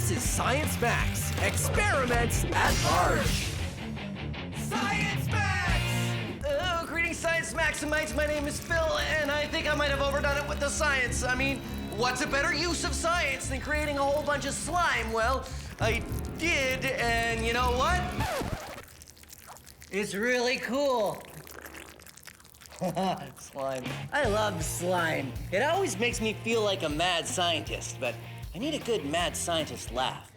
This is Science Max, experiments at large. Science Max! Oh, greetings, Science Maximites. My name is Phil, and I think I might have overdone it with the science. I mean, what's a better use of science than creating a whole bunch of slime? Well, I did, and you know what? It's really cool. Slime. I love slime. It always makes me feel like a mad scientist, but I need a good mad scientist laugh.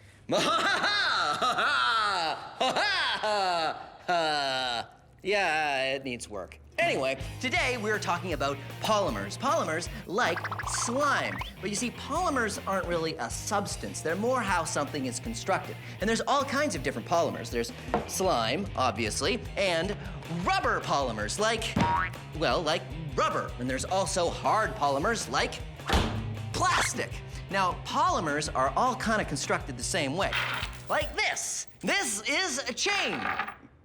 Yeah, it needs work. Anyway, today we're talking about polymers. Polymers like slime. But you see, polymers aren't really a substance. They're more how something is constructed. And there's all kinds of different polymers. There's slime, obviously, and rubber polymers like rubber. And there's also hard polymers like plastic. Now, polymers are all kind of constructed the same way. Like this. This is a chain.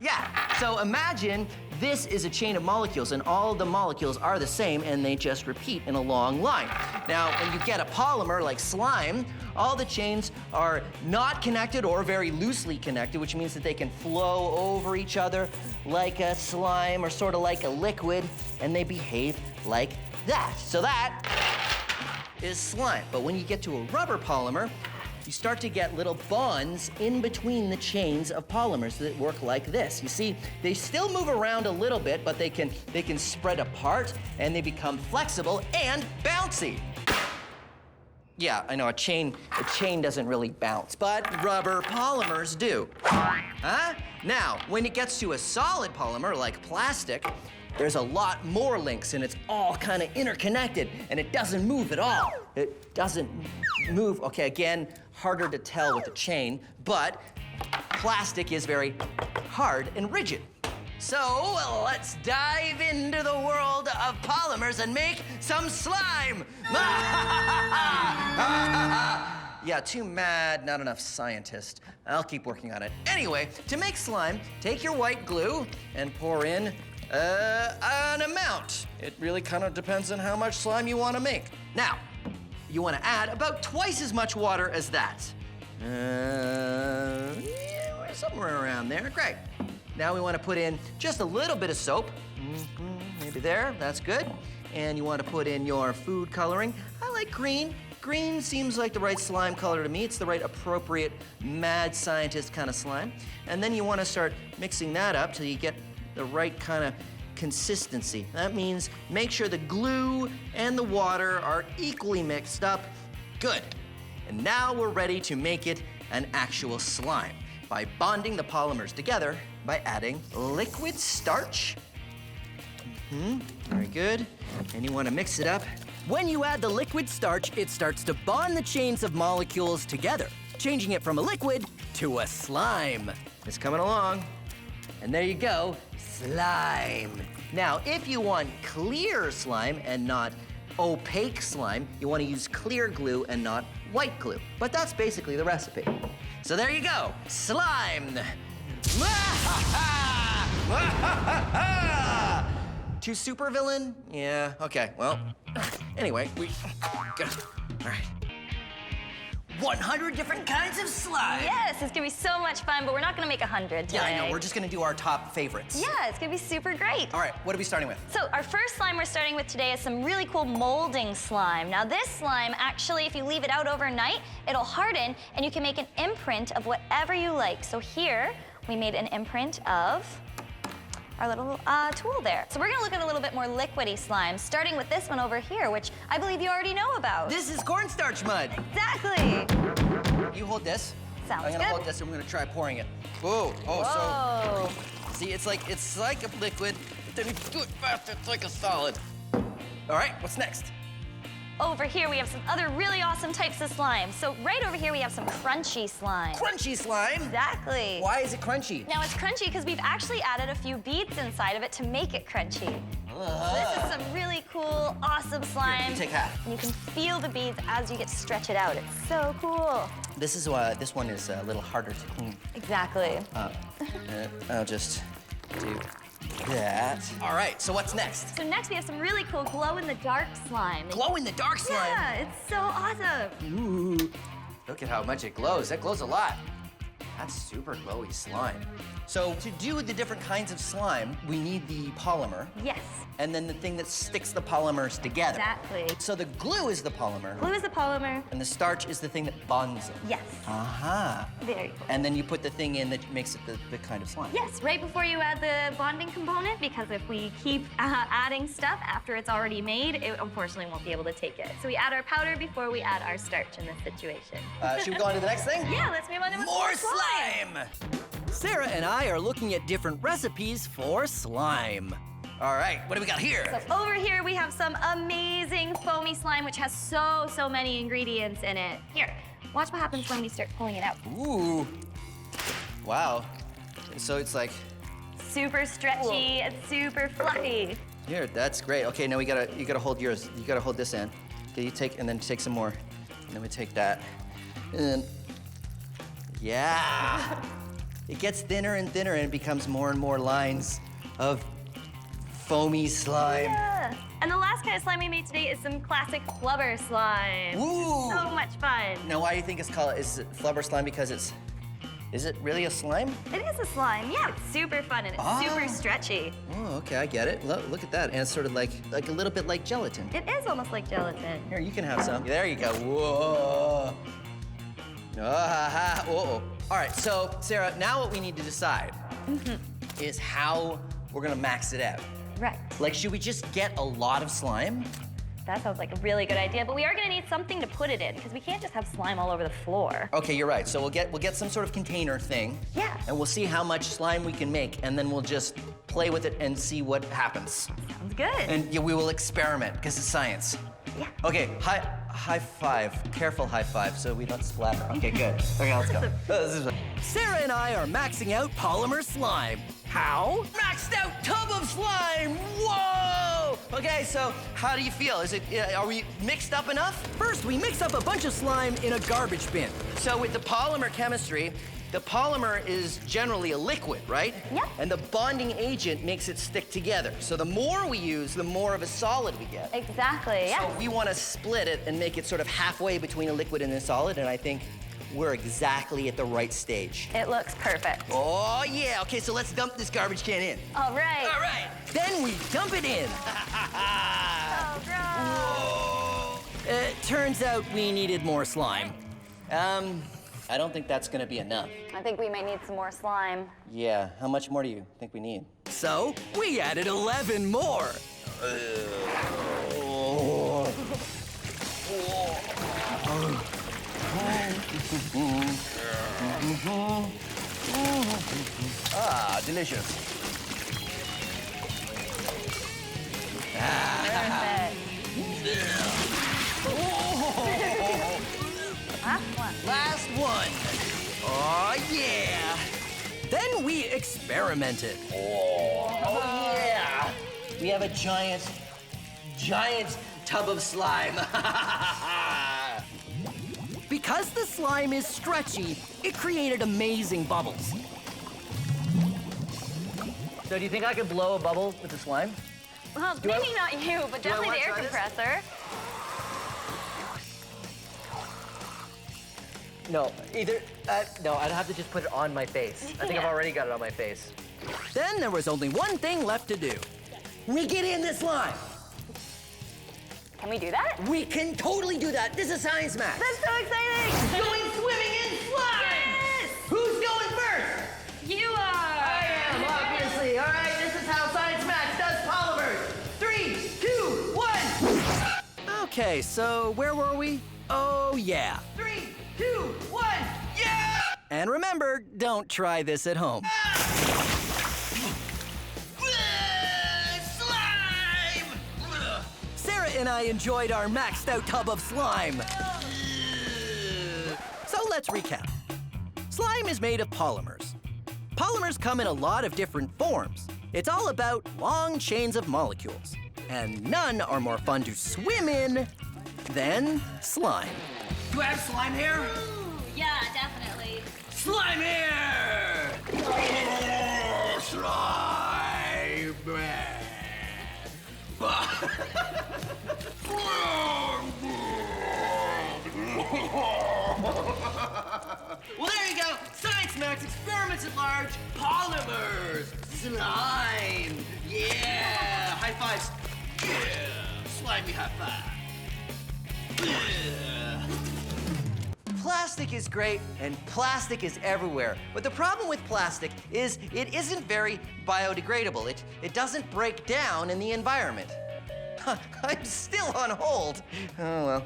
Yeah, so imagine this is a chain of molecules, and all the molecules are the same, and they just repeat in a long line. Now, when you get a polymer like slime, all the chains are not connected or very loosely connected, which means that they can flow over each other like a slime or sort of like a liquid, and they behave like that. So that is slime. But when you get to a rubber polymer, you start to get little bonds in between the chains of polymers that work like this. You see, they still move around a little bit, but they can spread apart, and they become flexible and bouncy. Yeah, I know, a chain doesn't really bounce, but rubber polymers do. Huh? Now, when it gets to a solid polymer like plastic, there's a lot more links, and it's all kind of interconnected, and it doesn't move at all. It doesn't move. Okay, again, harder to tell with a chain, but plastic is very hard and rigid. So let's dive into the world of polymers and make some slime. Yeah, too mad, not enough scientist. I'll keep working on it. Anyway, to make slime, take your white glue and pour in an amount. It really kind of depends on how much slime you want to make. Now, you want to add about twice as much water as that. Yeah, somewhere around there. Great. Now we want to put in just a little bit of soap. Maybe there, that's good. And you want to put in your food coloring. I like green. Green seems like the right slime color to me. It's the right appropriate mad scientist kind of slime. And then you want to start mixing that up till you get the right kind of consistency. That means make sure the glue and the water are equally mixed up. Good. And now we're ready to make it an actual slime by bonding the polymers together by adding liquid starch. Very good. And you want to mix it up. When you add the liquid starch, it starts to bond the chains of molecules together, changing it from a liquid to a slime. It's coming along. And there you go, slime. Now, if you want clear slime and not opaque slime, you want to use clear glue and not white glue. But that's basically the recipe. So there you go, slime. Too supervillain? Yeah, okay, well, anyway, all right. 100 different kinds of slime. Yes, it's gonna be so much fun, but we're not gonna make 100 today. Yeah, I know, we're just gonna do our top favorites. Yeah, it's gonna be super great. All right, what are we starting with? So our first slime we're starting with today is some really cool molding slime. Now this slime, actually, if you leave it out overnight, it'll harden, and you can make an imprint of whatever you like. So here, we made an imprint of our little tool there. So we're gonna look at a little bit more liquidy slime, starting with this one over here, which I believe you already know about. This is cornstarch mud. Exactly. You hold this. Sounds I'm gonna good. hold this, and we're gonna try pouring it. Whoa, Whoa. so, see, it's like a liquid, but then if you do it fast, it's like a solid. All right, what's next? Over here, we have some other really awesome types of slime. So right over here, we have some crunchy slime. Crunchy slime? Exactly. Why is it crunchy? Now it's crunchy because we've actually added a few beads inside of it to make it crunchy. So this is some really cool, awesome slime. Here, you take half. And you can feel the beads as you stretch it out. It's so cool. This one is a little harder to clean. Exactly. I'll just do that. All right, so what's next? So next we have some really cool glow-in-the-dark slime. Glow-in-the-dark slime? Yeah, it's so awesome. Ooh. Look at how much it glows. That glows a lot. That's super glowy slime. So to do the different kinds of slime, we need the polymer. Yes. And then the thing that sticks the polymers together. Exactly. So the glue is the polymer. Glue is the polymer. And the starch is the thing that bonds it. Yes. Aha. Very cool. And then you put the thing in that makes it the kind of slime. Yes, right before you add the bonding component, because if we keep adding stuff after it's already made, it unfortunately won't be able to take it. So we add our powder before we add our starch in this situation. Should we go on to the next thing? Yeah, let's move on to More slime! Sarah and I are looking at different recipes for slime. All right, what do we got here? So over here we have some amazing foamy slime, which has so many ingredients in it. Here, watch what happens when we start pulling it out. Ooh. Wow. So it's like, Super stretchy and super fluffy. here, that's great. Okay, now you gotta hold yours. You gotta hold this end. Okay, you take, and then take some more. And then we take that. And then, yeah. It gets thinner and thinner and it becomes more and more lines of foamy slime. Yeah. And the last kind of slime we made today is some classic flubber slime. Ooh. So much fun. Now, why do you think it's called, is it flubber slime? Because is it really a slime? It is a slime, yeah. It's super fun and it's super stretchy. Oh, okay, I get it. Look at that. And it's sort of like a little bit like gelatin. It is almost like gelatin. Here, you can have some. There you go. Whoa. Ah, whoa. All right, so Sarah, now what we need to decide is how we're gonna max it out. Right. Like, should we just get a lot of slime? That sounds like a really good idea, but we are gonna need something to put it in because we can't just have slime all over the floor. Okay, you're right. So we'll get some sort of container thing. Yeah. And we'll see how much slime we can make, and then we'll just play with it and see what happens. Sounds good. And yeah, we will experiment because it's science. Yeah. Okay, high five. Careful high five so we don't splatter. Okay, good. Okay, let's go. Sarah and I are maxing out polymer slime. How? Maxed out tub of slime! Whoa! Okay, so how do you feel? Are we mixed up enough? First, we mix up a bunch of slime in a garbage bin. So with the polymer chemistry, the polymer is generally a liquid, right? Yeah. And the bonding agent makes it stick together. So the more we use, the more of a solid we get. Exactly, yeah. So we want to split it and make it sort of halfway between a liquid and a solid, and I think we're exactly at the right stage. It looks perfect. Oh, yeah. Okay, so let's dump this garbage can in. All right. All right. Then we dump it in. Oh, gross. Turns out we needed more slime. I don't think that's gonna be enough. I think we might need some more slime. Yeah, how much more do you think we need? So we added 11 more. Ah, delicious. Perfect. Last one. Oh, yeah. Then we experimented. Oh, yeah. We have a giant tub of slime. Because the slime is stretchy, it created amazing bubbles. So do you think I could blow a bubble with the slime? Well, maybe not you, but Do I definitely wanna the air try this? compressor. No, no, I'd have to just put it on my face. I think I've Yeah. already got it on my face. Then there was only one thing left to do. We get in this slime. Can we do that? We can totally do that. This is Science Max. That's so exciting! Going swimming in slime! Yes! Who's going first? You are! I am, obviously. All right, this is how Science Max does polymers. 3, 2, 1. Okay, so where were we? Oh, yeah. 3, 2, 1. Yeah! And remember, don't try this at home. Slime! Sarah and I enjoyed our maxed out tub of slime. So let's recap. Slime is made of polymers. Polymers come in a lot of different forms. It's all about long chains of molecules. And none are more fun to swim in than slime. Do I have slime here? Yeah, definitely. Slime here! Slime! Max experiments at large, polymers, slime. Yeah, high fives. Yeah, slimy high five. Yeah. Plastic is great, and plastic is everywhere. But the problem with plastic is it isn't very biodegradable. It doesn't break down in the environment. I'm still on hold. Oh, well,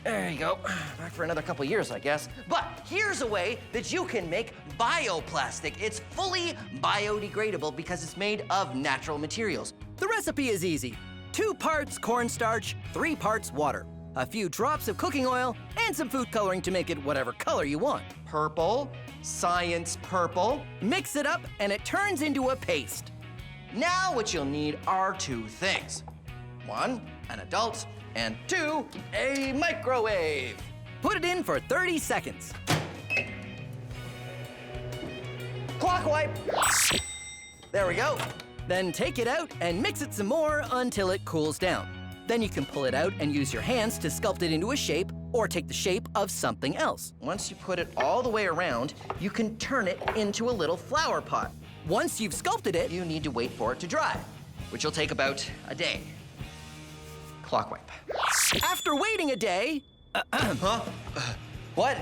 there you go. Back for another couple years, I guess. But here's a way that you can make bioplastic. It's fully biodegradable because it's made of natural materials. The recipe is easy. 2 parts cornstarch, 3 parts water, a few drops of cooking oil, and some food coloring to make it whatever color you want. Purple, science purple. Mix it up and it turns into a paste. Now what you'll need are 2 things. 1, an adult, and 2, a microwave. Put it in for 30 seconds. Clock wipe. There we go. Then take it out and mix it some more until it cools down. Then you can pull it out and use your hands to sculpt it into a shape or take the shape of something else. Once you put it all the way around, you can turn it into a little flower pot. Once you've sculpted it, You need to wait for it to dry, which will take about a day. Clock wipe. after waiting a day, Huh? What?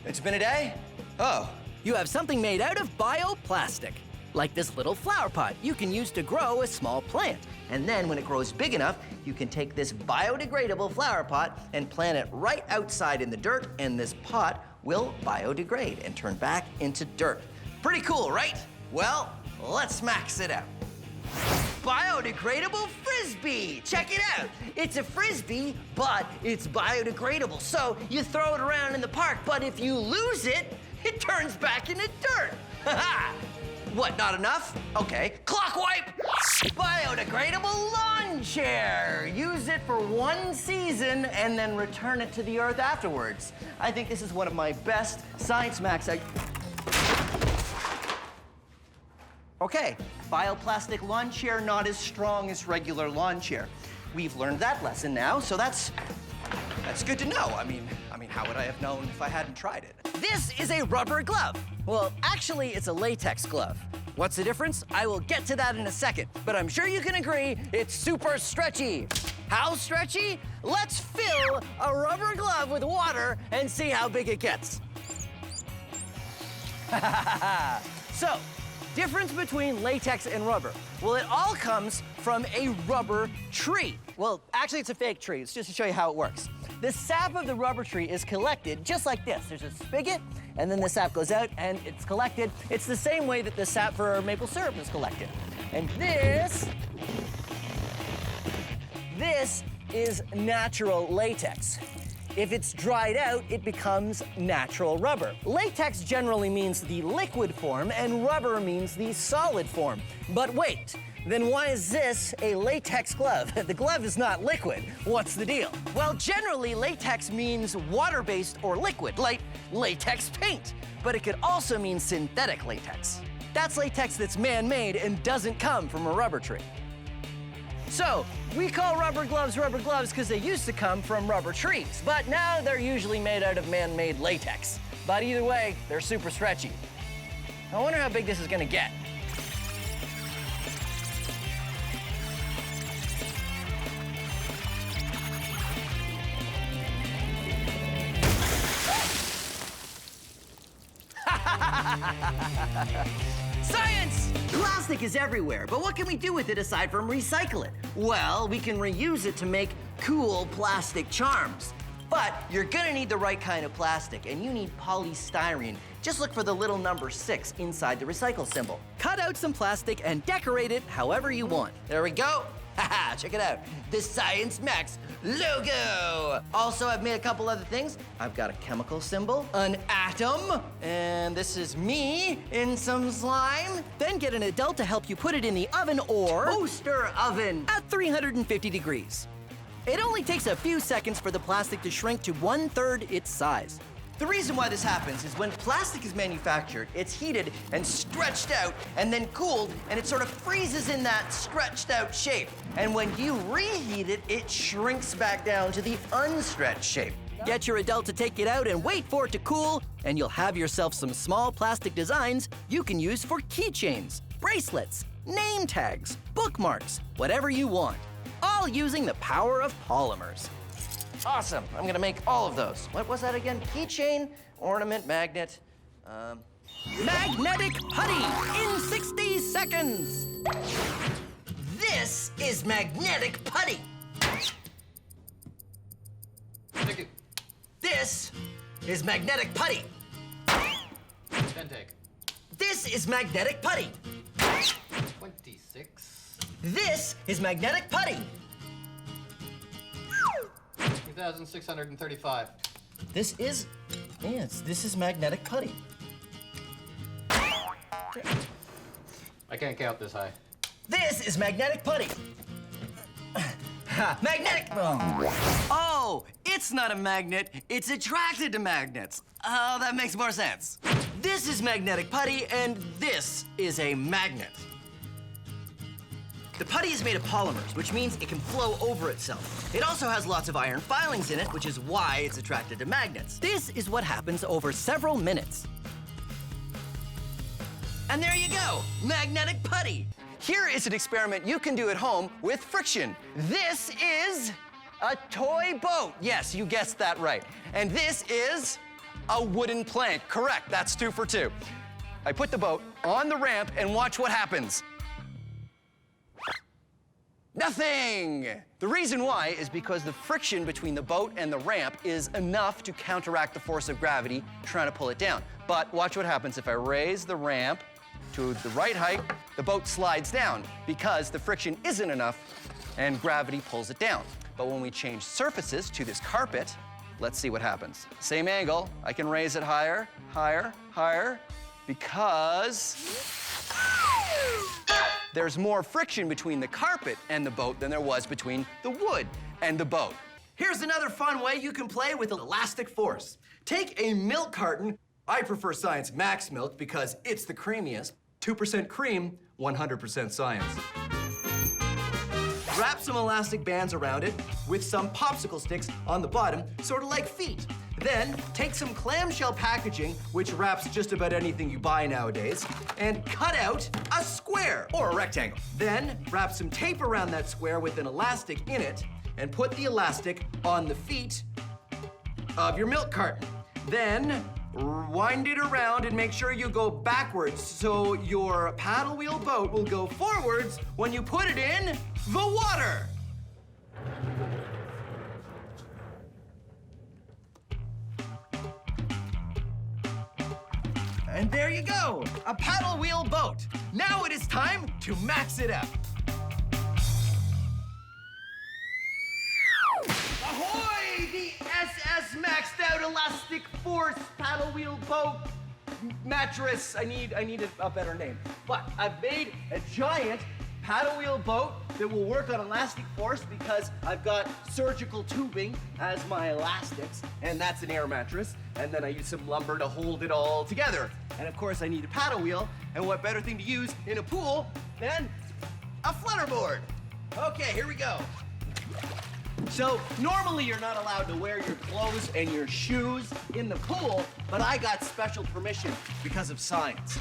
It's been a day? Oh. you have something made out of bioplastic. Like this little flower pot you can use to grow a small plant. And then when it grows big enough, you can take this biodegradable flower pot and plant it right outside in the dirt, and this pot will biodegrade and turn back into dirt. Pretty cool, right? Well, let's max it out. Biodegradable frisbee! Check it out! It's a frisbee, but it's biodegradable. So you throw it around in the park, but if you lose it, it turns back into dirt. Ha-ha! What, not enough? Okay, clock wipe! Biodegradable lawn chair! Use it for 1 season and then return it to the earth afterwards. I think this is one of my best Science Max. Okay, bioplastic lawn chair, not as strong as regular lawn chair. We've learned that lesson now, so that's good to know. I mean, how would I have known if I hadn't tried it? This is a rubber glove. Well, actually, it's a latex glove. What's the difference? I will get to that in a second, but I'm sure you can agree it's super stretchy. How stretchy? Let's fill a rubber glove with water and see how big it gets. So, difference between latex and rubber. Well, it all comes from a rubber tree. Well, actually, it's a fake tree. It's just to show you how it works. The sap of the rubber tree is collected just like this. There's a spigot, and then the sap goes out and it's collected. It's the same way that the sap for maple syrup is collected. And this is natural latex. If it's dried out, it becomes natural rubber. Latex generally means the liquid form, and rubber means the solid form. But wait, then why is this a latex glove? The glove is not liquid. What's the deal? Well, generally, latex means water-based or liquid, like latex paint. But it could also mean synthetic latex. That's latex that's man-made and doesn't come from a rubber tree. So, we call rubber gloves because they used to come from rubber trees, but now they're usually made out of man-made latex. But either way, they're super stretchy. I wonder how big this is gonna get. Science! Plastic is everywhere, but what can we do with it aside from recycle it? Well, we can reuse it to make cool plastic charms. But you're gonna need the right kind of plastic, and you need polystyrene. Just look for the little number 6 inside the recycle symbol. Cut out some plastic and decorate it however you want. There we go. Haha, check it out. The Science Max logo. Also, I've made a couple other things. I've got a chemical symbol, an atom, and this is me in some slime. Then get an adult to help you put it in the oven or toaster oven at 350 degrees. It only takes a few seconds for the plastic to shrink to 1/3 its size. The reason why this happens is when plastic is manufactured, it's heated and stretched out and then cooled, and it sort of freezes in that stretched out shape. And when you reheat it, it shrinks back down to the unstretched shape. Get your adult to take it out and wait for it to cool, and you'll have yourself some small plastic designs you can use for keychains, bracelets, name tags, bookmarks, whatever you want, all using the power of polymers. Awesome. I'm gonna make all of those. What was that again? Keychain, ornament, magnet. Magnetic putty in 60 seconds. This is magnetic putty. Thank you. This is magnetic putty. 10 take. This is magnetic putty. 26. This is magnetic putty. 2,635. This is magnetic putty. I can't count this high. This is magnetic putty. Magnetic. Oh, it's not a magnet, it's attracted to magnets. Oh, that makes more sense. This is magnetic putty, and this is a magnet. The putty is made of polymers, which means it can flow over itself. It also has lots of iron filings in it, which is why it's attracted to magnets. This is what happens over several minutes. And there you go, magnetic putty. Here is an experiment you can do at home with friction. This is a toy boat. Yes, you guessed that right. And this is a wooden plank. Correct, that's 2 for 2. I put the boat on the ramp and watch what happens. Nothing! The reason why is because the friction between the boat and the ramp is enough to counteract the force of gravity trying to pull it down. But watch what happens if I raise the ramp to the right height, the boat slides down because the friction isn't enough and gravity pulls it down. But when we change surfaces to this carpet, let's see what happens. Same angle, I can raise it higher, higher, higher, because there's more friction between the carpet and the boat than there was between the wood and the boat. Here's another fun way you can play with elastic force. Take a milk carton. I prefer Science Max milk because it's the creamiest. 2% cream, 100% science. Wrap some elastic bands around it with some popsicle sticks on the bottom, sort of like feet. Then take some clamshell packaging, which wraps just about anything you buy nowadays, and cut out a square or a rectangle. Then wrap some tape around that square with an elastic in it and put the elastic on the feet of your milk carton. Then wind it around and make sure you go backwards so your paddle wheel boat will go forwards when you put it in the water. And there you go, a paddle wheel boat. Now it is time to max it out. Ahoy, the SS maxed out elastic force paddle wheel boat mattress. I need a better name. But I've made a giant paddle wheel boat that will work on elastic force because I've got surgical tubing as my elastics, and that's an air mattress. And then I use some lumber to hold it all together. And of course I need a paddle wheel, and what better thing to use in a pool than a flutterboard? Okay, here we go. So normally you're not allowed to wear your clothes and your shoes in the pool, but I got special permission because of science.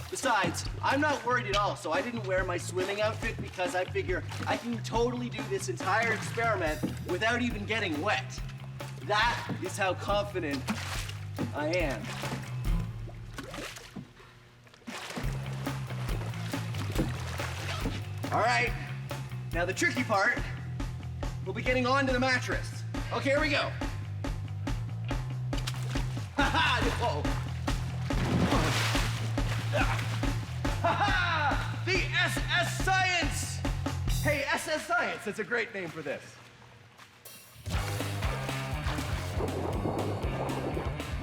Besides, I'm not worried at all, so I didn't wear my swimming outfit because I figure I can totally do this entire experiment without even getting wet. That is how confident I am. All right, now the tricky part, we'll be getting onto the mattress. Okay, here we go. Ha-ha! Whoa. Ha-ha! The SS Science! Hey, SS Science, that's a great name for this.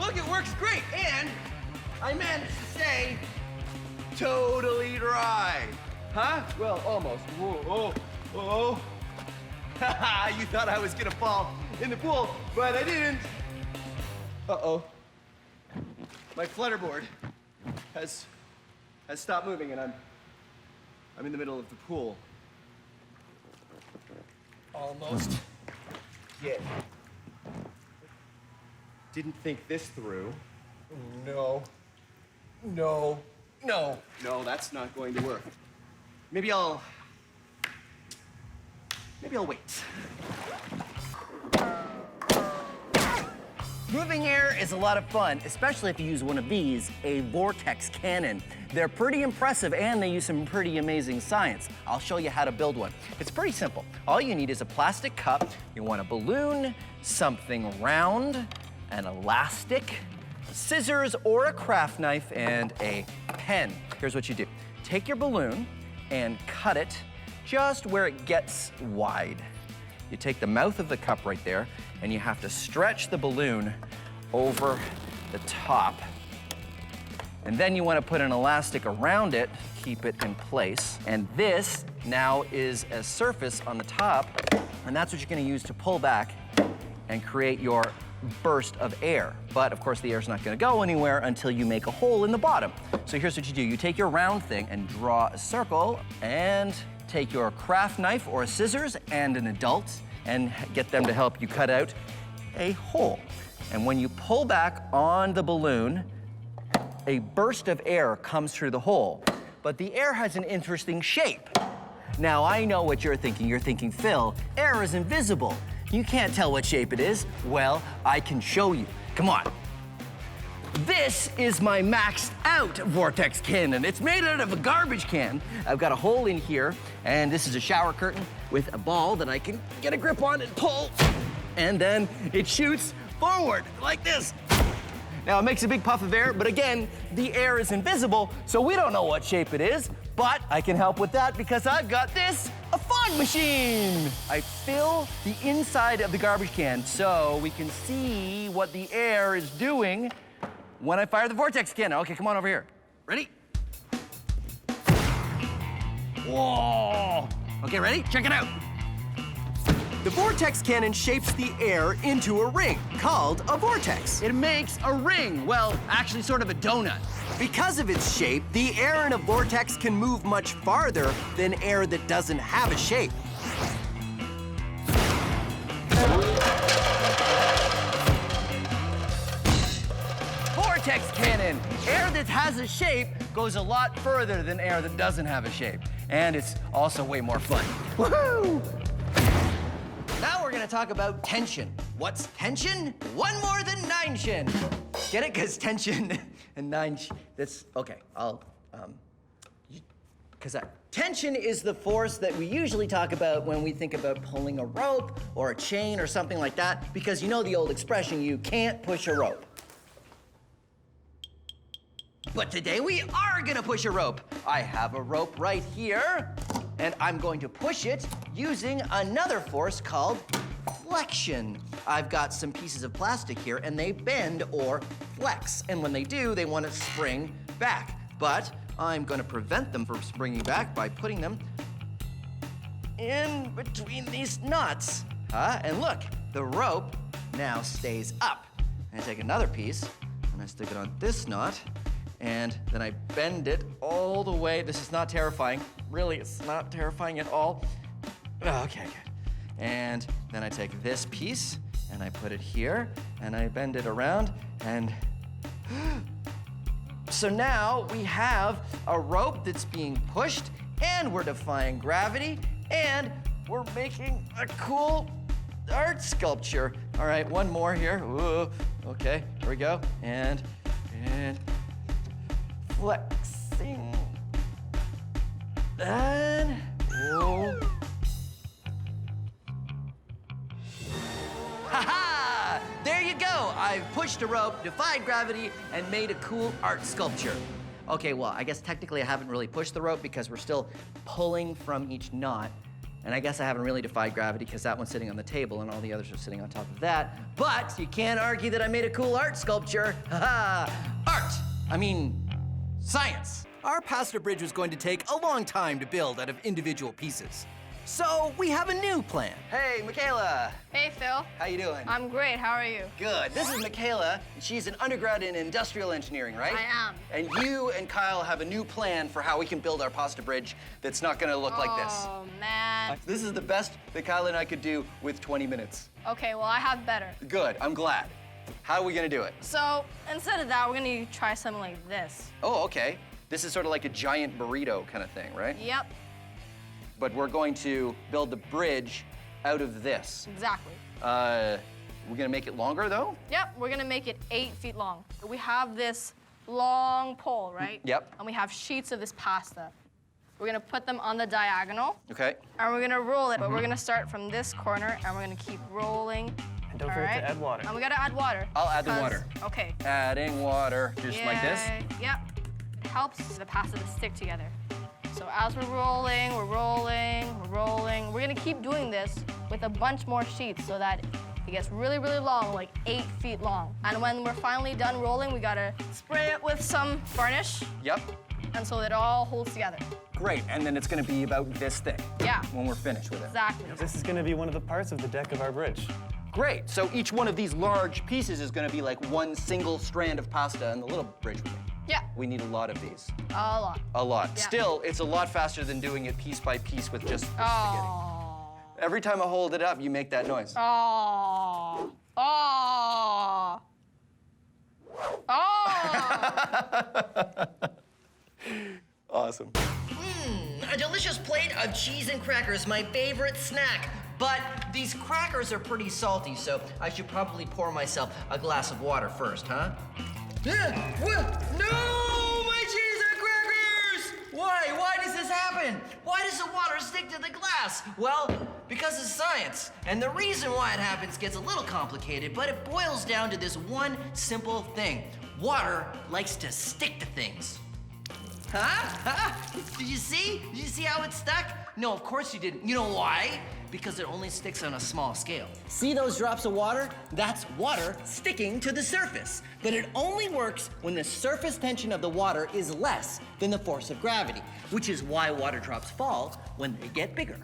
Look, it works great, and I managed to stay totally dry. Huh? Well, almost. Whoa, oh, oh. Haha, you thought I was gonna fall in the pool, but I didn't. Uh-oh. My flutterboard has stopped moving, and I'm in the middle of the pool. Almost. Yeah. didn't think this through. No. No. No. No, that's not going to work. Maybe I'll wait. Moving air is a lot of fun, especially if you use one of these, a vortex cannon. They're pretty impressive and they use some pretty amazing science. I'll show you how to build one. It's pretty simple. All you need is a plastic cup, you want a balloon, something round, an elastic, scissors or a craft knife, and a pen. Here's what you do. Take your balloon and cut it just where it gets wide. You take the mouth of the cup right there, and you have to stretch the balloon over the top. And then you want to put an elastic around it, keep it in place. And this now is a surface on the top, and that's what you're going to use to pull back and create your burst of air. But of course, the air's not going to go anywhere until you make a hole in the bottom. So here's what you do. You take your round thing and draw a circle, and take your craft knife or a scissors and an adult and get them to help you cut out a hole. And when you pull back on the balloon, a burst of air comes through the hole. But the air has an interesting shape. Now, I know what you're thinking. You're thinking, Phil, air is invisible. You can't tell what shape it is. Well, I can show you. Come on. This is my maxed out vortex cannon. It's made out of a garbage can. I've got a hole in here, and this is a shower curtain with a ball that I can get a grip on and pull. And then it shoots forward like this. Now it makes a big puff of air, but again, the air is invisible, so we don't know what shape it is, but I can help with that because I've got this, a fog machine. I fill the inside of the garbage can so we can see what the air is doing when I fire the vortex cannon. Okay, come on over here. Ready? Whoa! Okay, ready? Check it out. The vortex cannon shapes the air into a ring called a vortex. It makes a ring. Well, actually sort of a donut. Because of its shape, the air in a vortex can move much farther than air that doesn't have a shape. Vortex cannon. Air that has a shape goes a lot further than air that doesn't have a shape. And it's also way more fun. Woohoo! Now we're gonna talk about tension. What's tension? One more than nine-shin. Get it? Because tension and that's, okay, tension is the force that we usually talk about when we think about pulling a rope or a chain or something like that, because you know the old expression, you can't push a rope. But today we are gonna push a rope. I have a rope right here, and I'm going to push it using another force called flexion. I've got some pieces of plastic here, and they bend or flex. And when they do, they want to spring back. But I'm gonna prevent them from springing back by putting them in between these nuts. And look, the rope now stays up. And I take another piece, and I stick it on this knot, and then I bend it all the way. This is not terrifying. Really, it's not terrifying at all. Okay, good. And then I take this piece, and I put it here, and I bend it around, and so now we have a rope that's being pushed, and we're defying gravity, and we're making a cool art sculpture. All right, one more here. Ooh, okay, here we go. And flexing. And whoa. Ha-ha! There you go. I've pushed a rope, defied gravity, and made a cool art sculpture. Okay, well, I guess technically I haven't really pushed the rope because we're still pulling from each knot. And I guess I haven't really defied gravity because that one's sitting on the table and all the others are sitting on top of that. But you can't argue that I made a cool art sculpture. Ha-ha! Art! I mean, science. Our pasta bridge was going to take a long time to build out of individual pieces. So we have a new plan. Hey, Michaela. Hey, Phil. How you doing? I'm great. How are you? Good. This is Michaela. She's an undergrad in industrial engineering, right? I am. And you and Kyle have a new plan for how we can build our pasta bridge that's not gonna look like this. Oh, man. This is the best that Kyle and I could do with 20 minutes. Okay, well, I have better. Good, I'm glad. How are we gonna do it? So instead of that, we're gonna try something like this. Oh, okay. This is sort of like a giant burrito kind of thing, right? Yep, But we're going to build the bridge out of this. exactly. We're gonna make it longer, though? Yep, we're gonna make it 8 feet long. We have this long pole, right? Yep. And we have sheets of this pasta. We're gonna put them on the diagonal, Okay. and we're gonna roll it, but we're gonna start from this corner, and we're gonna keep rolling. And don't All forget right? to add water. And we gotta add water. I'll add the 'cause- water. Okay. Adding water, just like this? Yep. It helps the pasta to stick together. So as we're rolling, we're rolling, we're rolling. We're gonna keep doing this with a bunch more sheets so that it gets really, really long, like 8 feet long. And when we're finally done rolling, we gotta spray it with some varnish, Yep. and so that it all holds together. Great, and then it's gonna be about this thick Yeah, when we're finished with it. exactly. This is going to be one of the parts of the deck of our bridge. Great, so each one of these large pieces is gonna be like one single strand of pasta, and the little bridge with me. Yeah, We need a lot of these. a lot. A lot. Yeah. Still, it's a lot faster than doing it piece by piece with just the spaghetti. Oh. Every time I hold it up, you make that noise. Oh. Oh. Oh. Awesome. A delicious plate of cheese and crackers, my favorite snack. But these crackers are pretty salty, so I should probably pour myself a glass of water first, huh? No! My cheese and crackers! Why? Why does this happen? Why does the water stick to the glass? Well, because of science. And the reason why it happens gets a little complicated, but it boils down to this one simple thing. Water likes to stick to things. Huh? Did you see? Did you see how it stuck? No, of course you didn't. You know why? Because it only sticks on a small scale. See those drops of water? That's water sticking to the surface. But it only works when the surface tension of the water is less than the force of gravity, which is why water drops fall when they get bigger.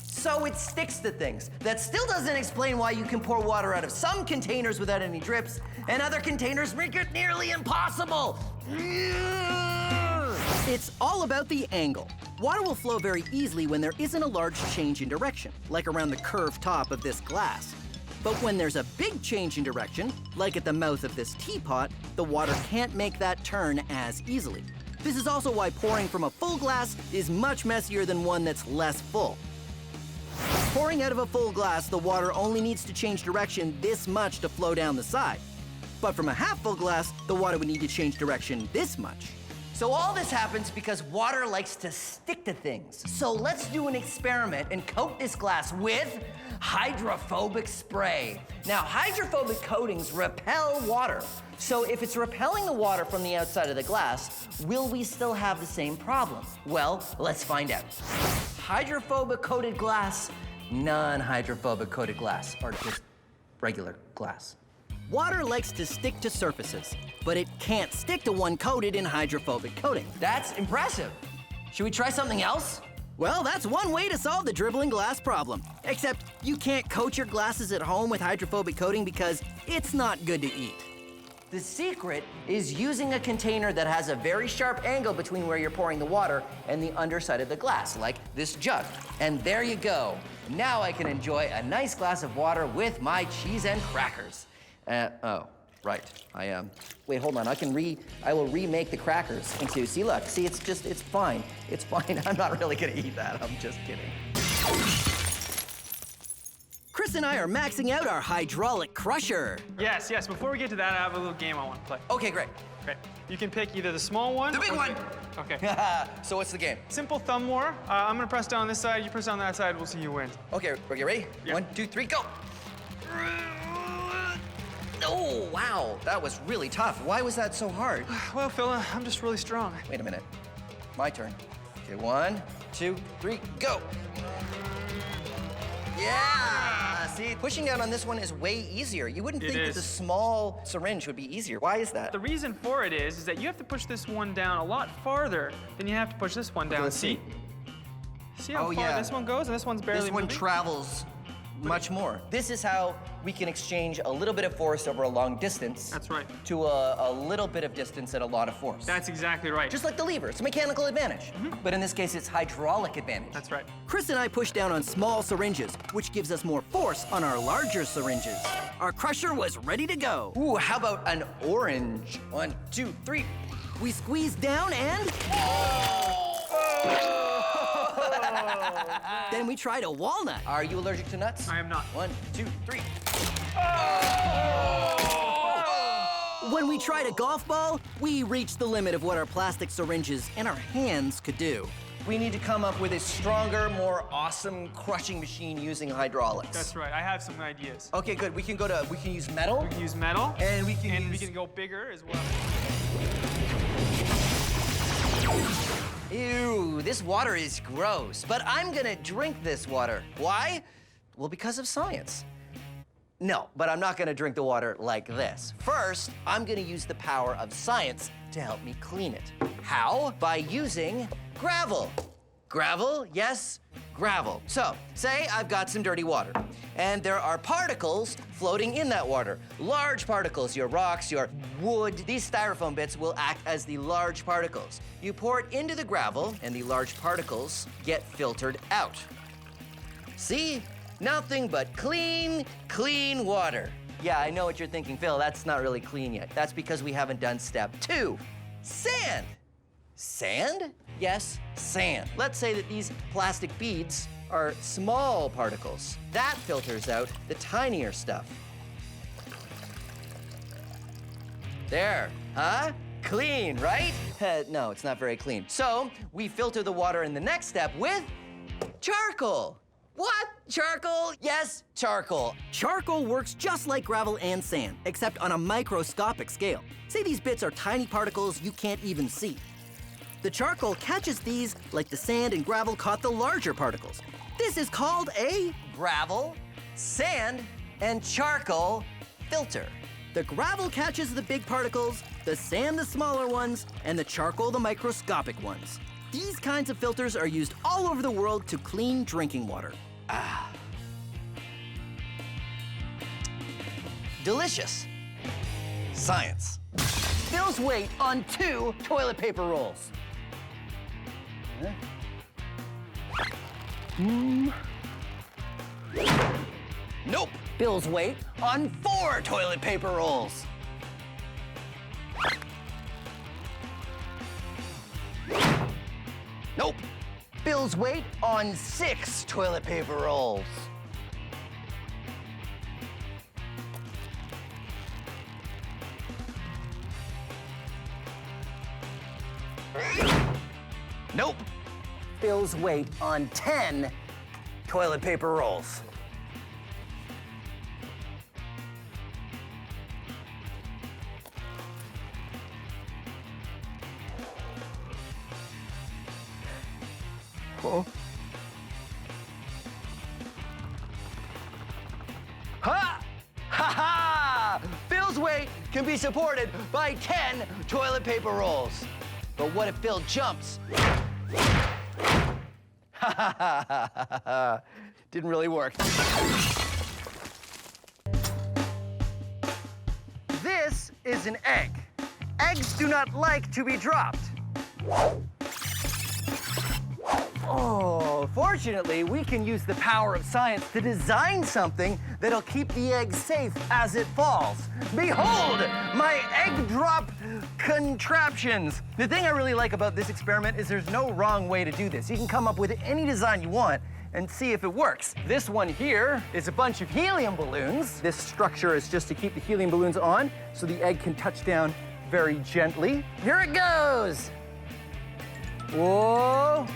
So it sticks to things. That still doesn't explain why you can pour water out of some containers without any drips, and other containers make it nearly impossible. It's all about the angle. Water will flow very easily when there isn't a large change in direction, like around the curved top of this glass. But when there's a big change in direction, like at the mouth of this teapot, the water can't make that turn as easily. This is also why pouring from a full glass is much messier than one that's less full. Pouring out of a full glass, the water only needs to change direction this much to flow down the side. But from a half-full glass, the water would need to change direction this much. So all this happens because water likes to stick to things. So let's do an experiment and coat this glass with hydrophobic spray. Now, hydrophobic coatings repel water. So if it's repelling the water from the outside of the glass, will we still have the same problem? Well, let's find out. Hydrophobic coated glass, non-hydrophobic coated glass, or just regular glass. Water likes to stick to surfaces, but it can't stick to one coated in hydrophobic coating. That's impressive. Should we try something else? Well, that's one way to solve the dribbling glass problem. Except you can't coat your glasses at home with hydrophobic coating because it's not good to eat. The secret is using a container that has a very sharp angle between where you're pouring the water and the underside of the glass, like this jug. And there you go. Now I can enjoy a nice glass of water with my cheese and crackers. Oh, right. Wait, hold on. I will remake the crackers into, see, look, see, it's fine. It's fine. I'm not really gonna eat that. I'm just kidding. Chris and I are maxing out our hydraulic crusher. Yes. Before we get to that, I have a little game I want to play. Okay, great. Okay. You can pick either the small one. The big or one. Okay. So what's the game? Simple thumb war. I'm gonna press down on this side. You press down that side. We'll see who wins. Okay, ready? Yeah. 1, 2, 3, go. Oh, wow. That was really tough. Why was that so hard? Well, Phil, I'm just really strong. Wait a minute. My turn. Okay, 1, 2, 3, go. Yeah! See, pushing down on this one is way easier. You wouldn't It think that is. the small syringe would be easier. Why is that? The reason for it is that you have to push this one down a lot farther than you have to push this one down. let's see. See how Oh, far yeah. this one goes, and this one's barely This one moving? travels much more. This is how we can exchange a little bit of force over a long distance. That's right. To a little bit of distance and a lot of force. That's exactly right. Just like the lever, it's a mechanical advantage. But in this case, it's hydraulic advantage. That's right. Chris and I push down on small syringes, which gives us more force on our larger syringes. Our crusher was ready to go. Ooh, how about an orange? 1, 2, 3. We squeezed down and... Then we tried a walnut. Are you allergic to nuts? I am not. 1, 2, 3. When we tried a golf ball, we reached the limit of what our plastic syringes and our hands could do. We need to come up with a stronger, more awesome crushing machine using hydraulics. That's right. I have some ideas. Okay, good. We can use metal. We can use metal. And we can we can go bigger as well. Ew, this water is gross, but I'm gonna drink this water. Why? Well, because of science. No, but I'm not gonna drink the water like this. First, I'm gonna use the power of science to help me clean it. How? By using gravel. Gravel, yes, gravel. So, say I've got some dirty water, and there are particles floating in that water. Large particles, your rocks, your wood. These styrofoam bits will act as the large particles. You pour it into the gravel, and the large particles get filtered out. See? Nothing but clean, clean water. Yeah, I know what you're thinking, Phil, that's not really clean yet. That's because we haven't done step 2, sand. Sand? Yes, sand. Let's say that these plastic beads are small particles. That filters out the tinier stuff. There, huh? Clean, right? No, it's not very clean. So, we filter the water in the next step with charcoal. What? Charcoal? Yes, charcoal. Charcoal works just like gravel and sand, except on a microscopic scale. Say these bits are tiny particles you can't even see. The charcoal catches these like the sand and gravel caught the larger particles. This is called a gravel, sand, and charcoal filter. The gravel catches the big particles, the sand the smaller ones, and the charcoal the microscopic ones. These kinds of filters are used all over the world to clean drinking water. Delicious. Science. Phil's weight on 2 toilet paper rolls. Nope. Bill's weight on 4 toilet paper rolls. Nope. Bill's weight on 6 toilet paper rolls. Nope. Bill's weight on 10 toilet paper rolls. Uh-oh. Ha! Ha ha! Phil's weight can be supported by 10 toilet paper rolls. But what if Phil jumps? Ha ha ha ha ha! Didn't really work. This is an egg. Eggs do not like to be dropped. Oh, fortunately, we can use the power of science to design something that'll keep the egg safe as it falls. Behold, my egg drop contraptions. The thing I really like about this experiment is there's no wrong way to do this. You can come up with any design you want and see if it works. This one here is a bunch of helium balloons. This structure is just to keep the helium balloons on so the egg can touch down very gently. Here it goes. Whoa.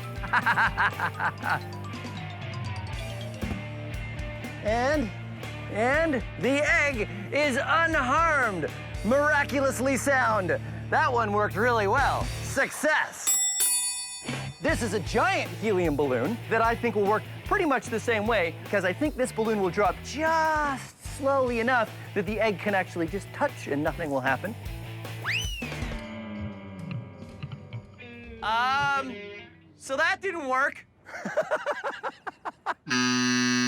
And the egg is unharmed, miraculously sound. That one worked really well. Success. This is a giant helium balloon that I think will work pretty much the same way because I think this balloon will drop just slowly enough that the egg can actually just touch and nothing will happen. So that didn't work.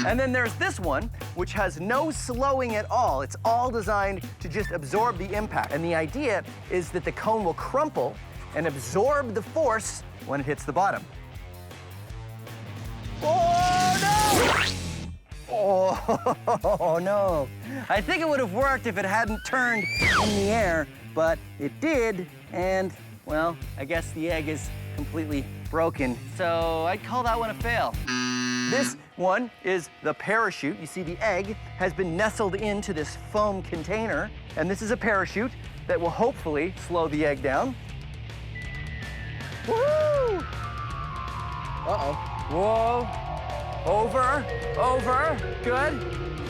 And then there's this one, which has no slowing at all. It's all designed to just absorb the impact. And the idea is that the cone will crumple and absorb the force when it hits the bottom. Oh, no! Oh, no. I think it would have worked if it hadn't turned in the air, but it did, and, well, I guess the egg is completely broken. So I'd call that one a fail. This one is the parachute. You see the egg has been nestled into this foam container, and this is a parachute that will hopefully slow the egg down. Woo! Uh-oh. Whoa. Over, over, good.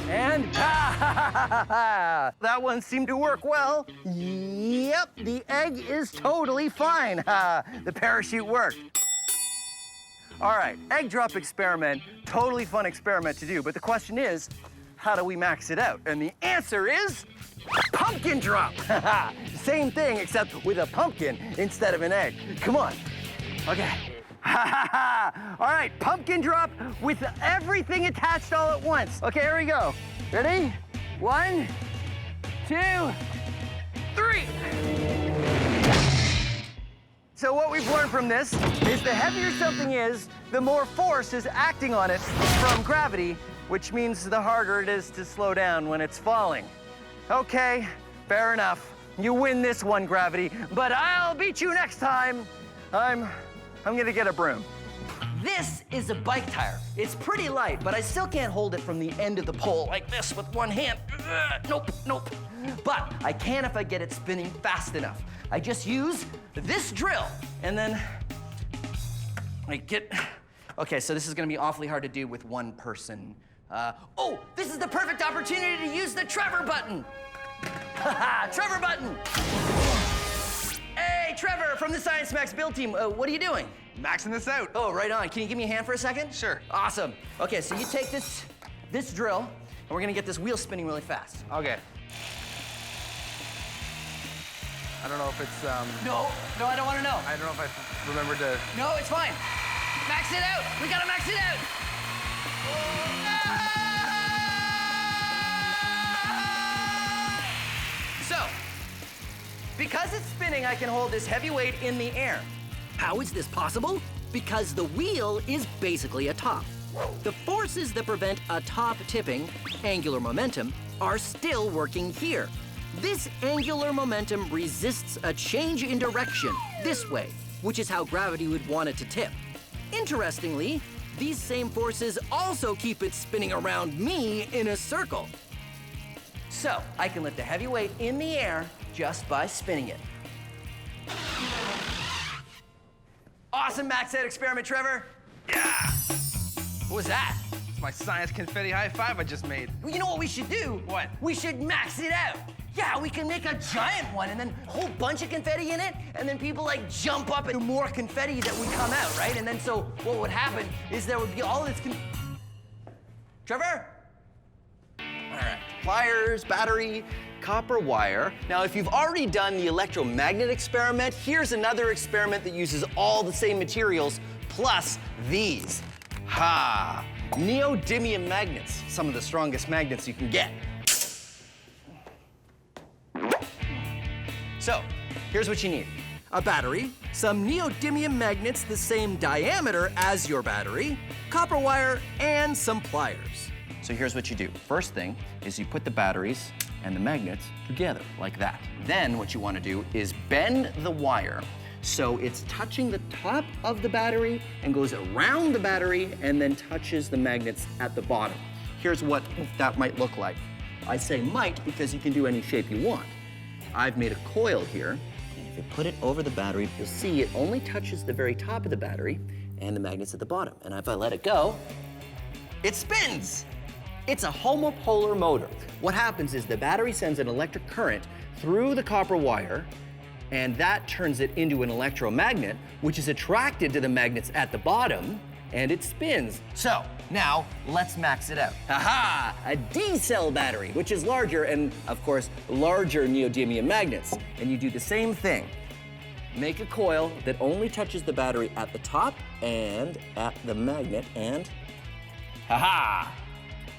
And that one seemed to work well. Yep, the egg is totally fine. The parachute worked. All right, egg drop experiment, totally fun experiment to do, but the question is, how do we max it out? And the answer is pumpkin drop. Same thing, except with a pumpkin instead of an egg. Come on. Okay. All right, pumpkin drop with everything attached all at once. Okay, here we go. Ready? 1, 2, 3. So what we've learned from this is the heavier something is, the more force is acting on it from gravity, which means the harder it is to slow down when it's falling. Okay, fair enough. You win this one, gravity, but I'll beat you next time. I'm gonna get a broom. This is a bike tire. It's pretty light, but I still can't hold it from the end of the pole like this with one hand. Nope, nope. But I can if I get it spinning fast enough. I just use this drill, and then I get... Okay, so this is gonna be awfully hard to do with one person. Oh, this is the perfect opportunity to use the Trevor button. Trevor button. Hey, Trevor from the Science Max build team. What are you doing? Maxing this out. Oh, right on. Can you give me a hand for a second? Sure. Awesome. Okay, so you take this drill, and we're gonna get this wheel spinning really fast. Okay. I don't know if it's, No, I don't wanna know. I don't know if I remember to... No, it's fine. Max it out. We gotta max it out. So, because it's spinning, I can hold this heavy weight in the air. How is this possible? Because the wheel is basically a top. The forces that prevent a top tipping, angular momentum, are still working here. This angular momentum resists a change in direction, this way, which is how gravity would want it to tip. Interestingly, these same forces also keep it spinning around me in a circle. So, I can lift a heavy weight in the air just by spinning it. Awesome max out experiment, Trevor. Yeah! What was that? It's my science confetti high five I just made. Well, you know what we should do? What? We should max it out. Yeah, we can make a giant one and then a whole bunch of confetti in it, and then people like jump up and do more confetti that would come out, right? And then so what would happen is there would be all this Trevor? All right, pliers, battery, copper wire. Now, if you've already done the electromagnet experiment, here's another experiment that uses all the same materials, plus these. Ha! Neodymium magnets, some of the strongest magnets you can get. So, here's what you need. A battery, some neodymium magnets the same diameter as your battery, copper wire, and some pliers. So here's what you do. First thing is you put the batteries and the magnets together, like that. Then what you want to do is bend the wire so it's touching the top of the battery and goes around the battery and then touches the magnets at the bottom. Here's what that might look like. I say might because you can do any shape you want. I've made a coil here, and if you put it over the battery, you'll see it only touches the very top of the battery and the magnets at the bottom. And if I let it go, it spins. It's a homopolar motor. What happens is the battery sends an electric current through the copper wire, and that turns it into an electromagnet, which is attracted to the magnets at the bottom, and it spins. So now let's max it out. Aha! A D-cell battery, which is larger and, of course, larger neodymium magnets. And you do the same thing. Make a coil that only touches the battery at the top and at the magnet, and ha-ha!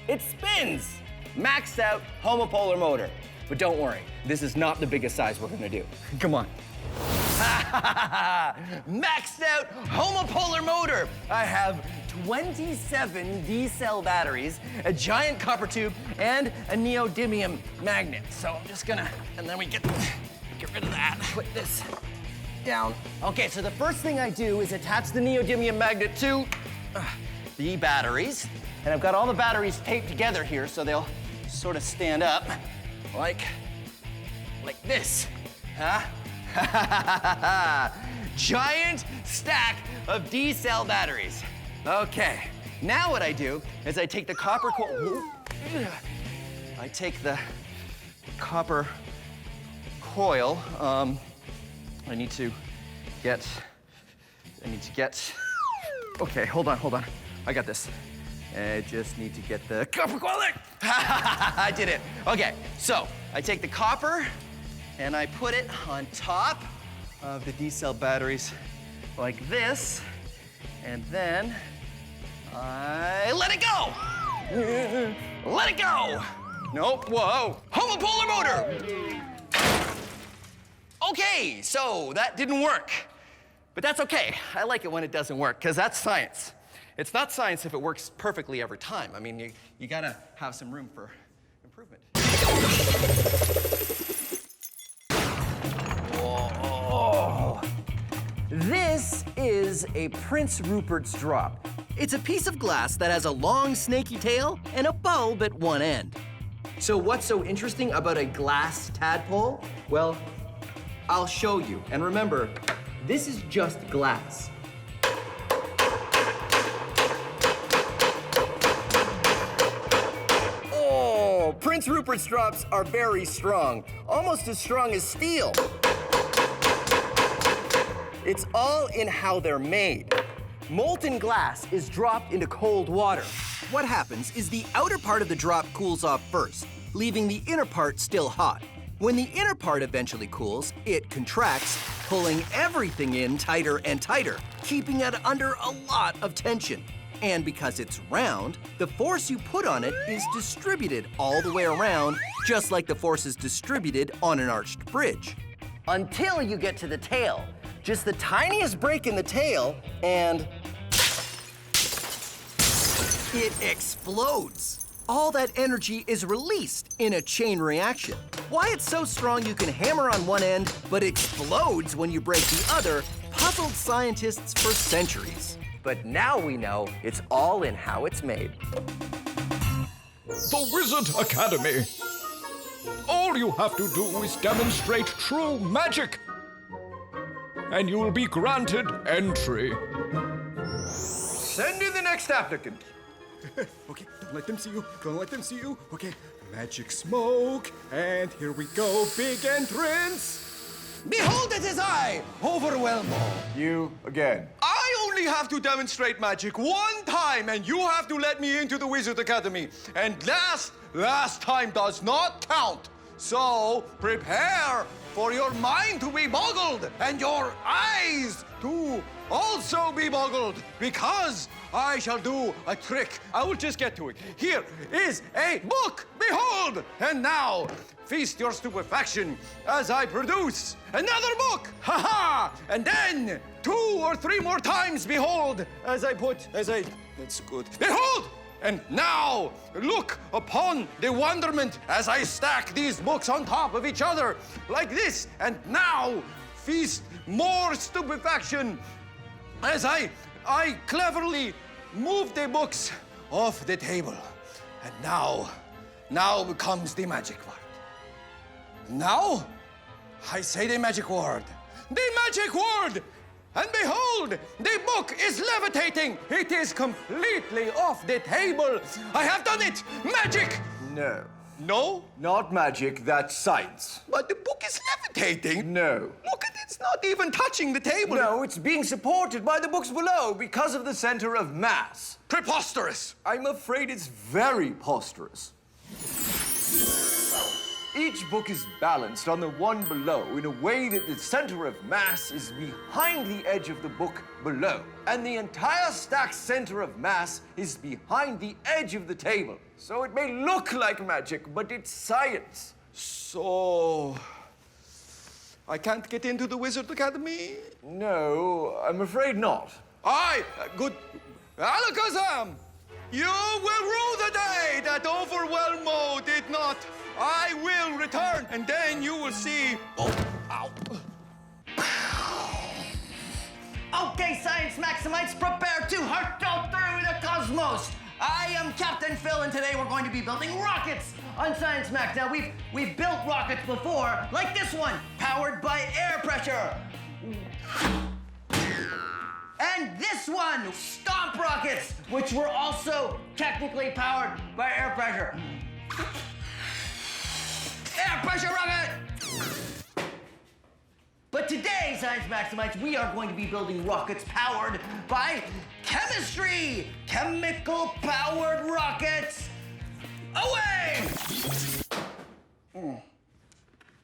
It spins! Maxed out homopolar motor. But don't worry, this is not the biggest size we're gonna do. Come on. Maxed out homopolar motor. I have 27 D-cell batteries, a giant copper tube, and a neodymium magnet. So I'm just gonna, and then we get rid of that. Put this down. Okay, so the first thing I do is attach the neodymium magnet to the batteries. And I've got all the batteries taped together here so they'll sort of stand up like this. Huh? Giant stack of D-cell batteries. Okay, now what I do is I take the copper coil. I need to get, okay, hold on. I got this. I just need to get the copper coil there. I did it. Okay, so I take the copper and I put it on top of the D-cell batteries like this, and then I let it go. Let it go. Nope, whoa. Homopolar motor. Okay, so that didn't work. But that's okay. I like it when it doesn't work, because that's science. It's not science if it works perfectly every time. I mean, you gotta have some room for improvement. Whoa. This is a Prince Rupert's drop. It's a piece of glass that has a long snaky tail and a bulb at one end. So what's so interesting about a glass tadpole? Well, I'll show you. And remember, this is just glass. Oh, Prince Rupert's drops are very strong, almost as strong as steel. It's all in how they're made. Molten glass is dropped into cold water. What happens is the outer part of the drop cools off first, leaving the inner part still hot. When the inner part eventually cools, it contracts, pulling everything in tighter and tighter, keeping it under a lot of tension. And because it's round, the force you put on it is distributed all the way around, just like the force is distributed on an arched bridge. Until you get to the tail. Just the tiniest break in the tail, and It explodes. All that energy is released in a chain reaction. Why it's so strong you can hammer on one end, but explodes when you break the other, puzzled scientists for centuries. but now we know it's all in how it's made. The Wizard Academy. All you have to do is demonstrate true magic, and you will be granted entry. Send in the next applicant. Okay, don't let them see you. Don't let them see you. Okay, magic smoke. And here we go. Big entrance. Behold, it is I, Overwhelmo. You again. I only have to demonstrate magic one time, and you have to let me into the Wizard Academy. And last time does not count. So prepare for your mind to be boggled and your eyes to also be boggled, because I shall do a trick. I will just get to it. Here is a book, behold! And now, feast your stupefaction as I produce another book, ha-ha! And then 2 or 3 more times, behold, that's good. Behold! And now, look upon the wonderment as I stack these books on top of each other, like this. And now, feast more stupefaction as I cleverly move the books off the table. And now comes the magic word. Now, I say the magic word. The magic word! And behold, the book is levitating. It is completely off the table. I have done it. Magic! No. No? Not magic, that's science. But the book is levitating. No. Look at it, it's not even touching the table. No, it's being supported by the books below because of the center of mass. Preposterous. I'm afraid it's very preposterous. Each book is balanced on the one below in a way that the center of mass is behind the edge of the book below. And the entire stack's center of mass is behind the edge of the table. So it may look like magic, but it's science. So, I can't get into the Wizard Academy? No, I'm afraid not. Aye, good. Alakazam! You will rule the day that Overwhelmo did not. I will return, and then you will see. Oh, ow. Okay, Science Maximites, prepare to hurtle through the cosmos. I am Captain Phil, and today we're going to be building rockets on Science Max. Now, we've built rockets before, like this one, powered by air pressure. And this one, stomp rockets, which were also technically powered by air pressure. Air pressure rocket! But today, Science Maximites, we are going to be building rockets powered by chemistry! Chemical-powered rockets! Away!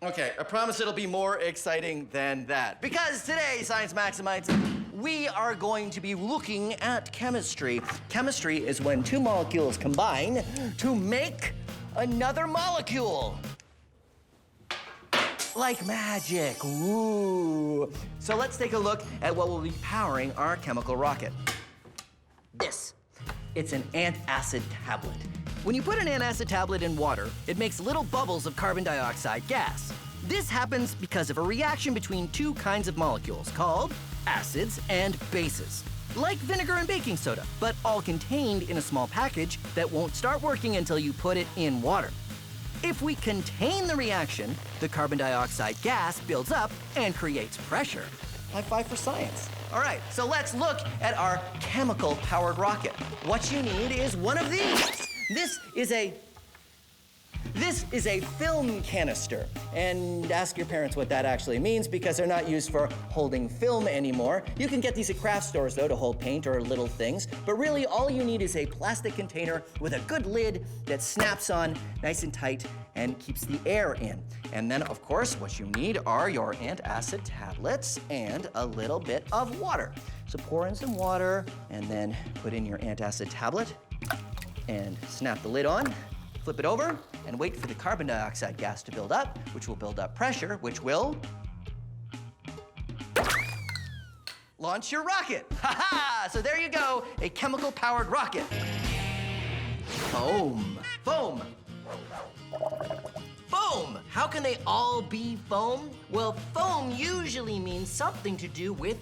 Okay, I promise it'll be more exciting than that. Because today, Science Maximites, we are going to be looking at chemistry. Chemistry is when two molecules combine to make another molecule. Like magic, ooh. So let's take a look at what will be powering our chemical rocket. This, it's an antacid tablet. When you put an antacid tablet in water, it makes little bubbles of carbon dioxide gas. This happens because of a reaction between two kinds of molecules called acids and bases, like vinegar and baking soda, but all contained in a small package that won't start working until you put it in water. If we contain the reaction, the carbon dioxide gas builds up and creates pressure. High five for science. All right, so let's look at our chemical-powered rocket. What you need is one of these. This is a film canister. And ask your parents what that actually means, because they're not used for holding film anymore. You can get these at craft stores, though, to hold paint or little things. But really, all you need is a plastic container with a good lid that snaps on nice and tight and keeps the air in. And then, of course, what you need are your antacid tablets and a little bit of water. So pour in some water and then put in your antacid tablet and snap the lid on. Flip it over and wait for the carbon dioxide gas to build up, which will build up pressure, which will launch your rocket. Ha-ha! So there you go, a chemical-powered rocket. Foam. Foam. Foam. How can they all be foam? Well, foam usually means something to do with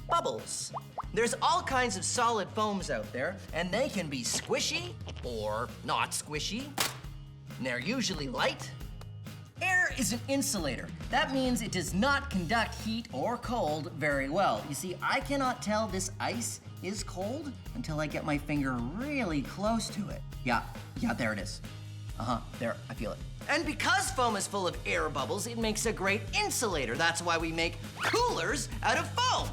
bubbles. There's all kinds of solid foams out there, and they can be squishy or not squishy. And they're usually light. Air is an insulator. That means it does not conduct heat or cold very well. You see, I cannot tell this ice is cold until I get my finger really close to it. Yeah, there it is. There, I feel it. And because foam is full of air bubbles, it makes a great insulator. That's why we make coolers out of foam.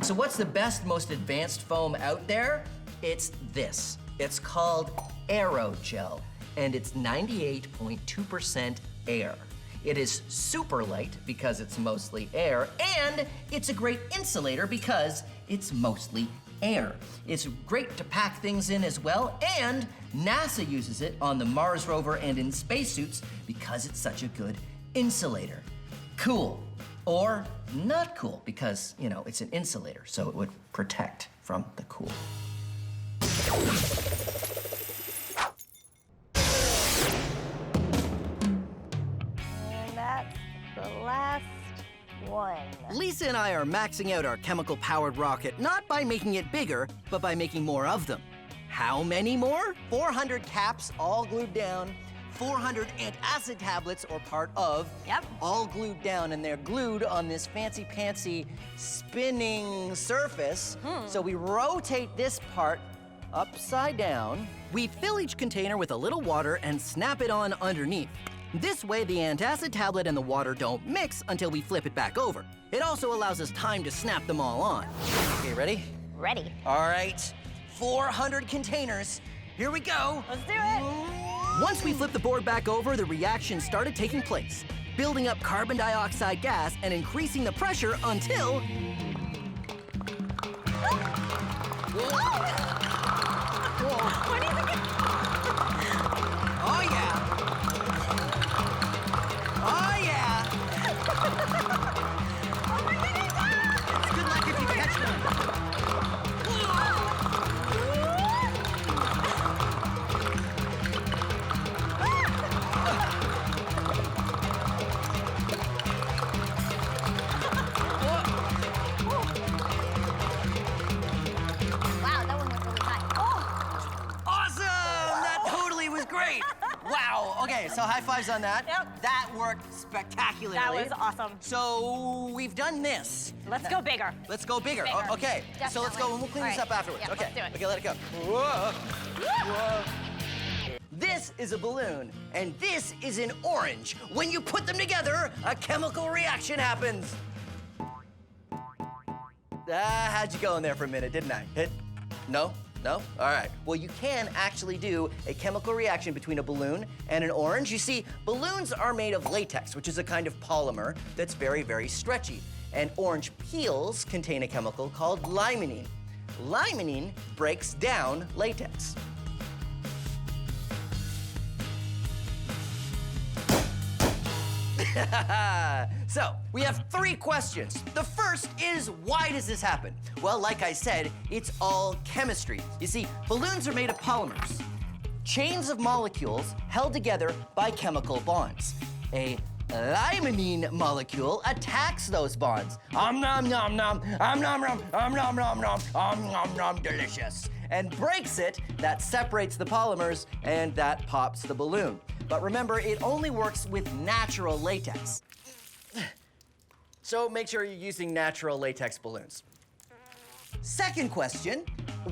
So what's the best, most advanced foam out there? It's this. It's called aerogel, and it's 98.2% air. It is super light because it's mostly air, and it's a great insulator because it's mostly air. It's great to pack things in as well, and NASA uses it on the Mars rover and in spacesuits because it's such a good insulator. Cool. Or not cool, because, you know, it's an insulator, so it would protect from the cool. And that's the last one. Lisa and I are maxing out our chemical-powered rocket, not by making it bigger, but by making more of them. How many more? 400 caps all glued down, 400 antacid tablets, or part of, all glued down, and they're glued on this fancy-pantsy spinning surface. So we rotate this part upside down. We fill each container with a little water and snap it on underneath. This way, the antacid tablet and the water don't mix until we flip it back over. It also allows us time to snap them all on. Okay, ready? Ready. All right, 400 containers. Here we go. Let's do it. Once we flipped the board back over, the reaction started taking place, building up carbon dioxide gas and increasing the pressure until... What do you think? Oh, yeah. Oh, yeah. Oh my goodness! It's good luck if you catch one. Wow, that one went really high. Oh! Awesome! That totally was great. Wow. Okay, so high fives on that. Yep. That worked spectacularly. That was awesome. So we've done this. Let's go bigger. Let's go bigger. Bigger. Okay. So let's go and we'll clean this up Definitely. afterwards. Yeah, Okay. let's do it. Okay, let it go. Whoa. Whoa. This is a balloon, and this is an orange. When you put them together, a chemical reaction happens. How'd you go in there for a minute, didn't I? No? No? All right. Well, you can actually do a chemical reaction between a balloon and an orange. You see, balloons are made of latex, which is a kind of polymer that's very, very stretchy. And orange peels contain a chemical called limonene. Limonene breaks down latex. So, we have 3 questions. The first is, why does this happen? Well, like I said, it's all chemistry. You see, balloons are made of polymers, chains of molecules held together by chemical bonds. A limonene molecule attacks those bonds. Nom nom nom, nom nom nom, nom nom nom, delicious. And breaks it, that separates the polymers, and that pops the balloon. But remember, it only works with natural latex. So make sure you're using natural latex balloons. Second question,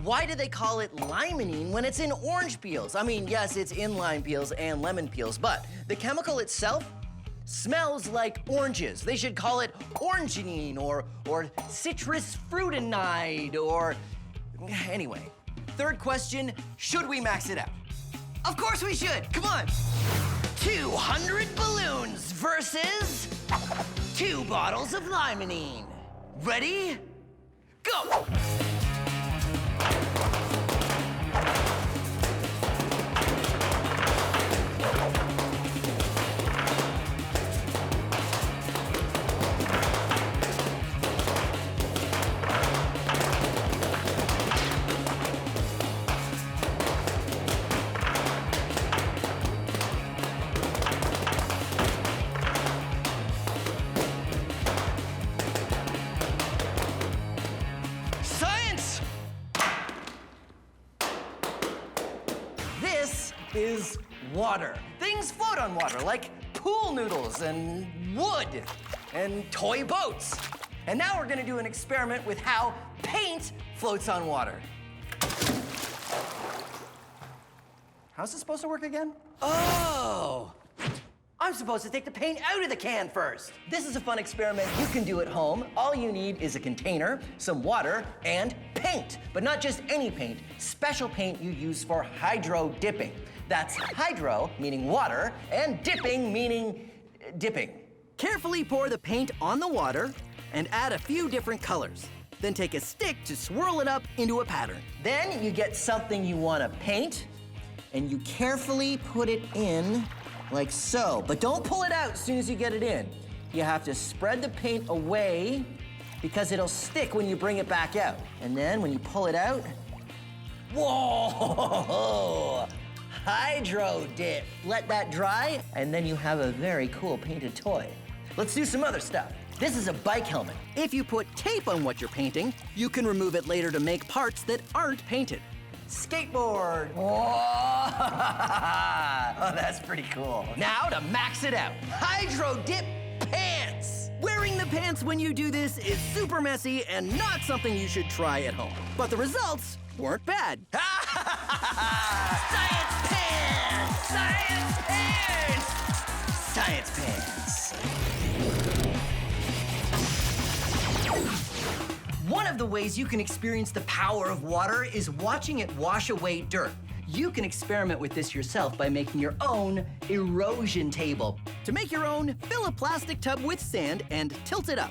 why do they call it limonene when it's in orange peels? I mean, yes, it's in lime peels and lemon peels, but the chemical itself smells like oranges. They should call it orangenine or citrus fruitinide or... Anyway, third question, should we max it out? Of course we should, come on. 200 balloons versus 2 bottles of limonene. Ready? Go! Science! This is water. Things float on water, like pool noodles and wood and toy boats. And now we're gonna do an experiment with how paint floats on water. How's this supposed to work again? Oh! I'm supposed to take the paint out of the can first. This is a fun experiment you can do at home. All you need is a container, some water, and paint. But not just any paint, special paint you use for hydro dipping. That's hydro, meaning water, and dipping, meaning dipping. Carefully pour the paint on the water and add a few different colors. Then take a stick to swirl it up into a pattern. Then you get something you want to paint, and you carefully put it in like so. But don't pull it out as soon as you get it in. You have to spread the paint away because it'll stick when you bring it back out. And then when you pull it out, whoa! Hydro dip. Let that dry, and then you have a very cool painted toy. Let's do some other stuff. This is a bike helmet. If you put tape on what you're painting, you can remove it later to make parts that aren't painted. Skateboard. Whoa! Oh, that's pretty cool. Now to max it out. Hydro dip pants. Wearing the pants when you do this is super messy and not something you should try at home. But the results weren't bad. Science pants! Science pants! Science pants. One of the ways you can experience the power of water is watching it wash away dirt. You can experiment with this yourself by making your own erosion table. To make your own, fill a plastic tub with sand and tilt it up.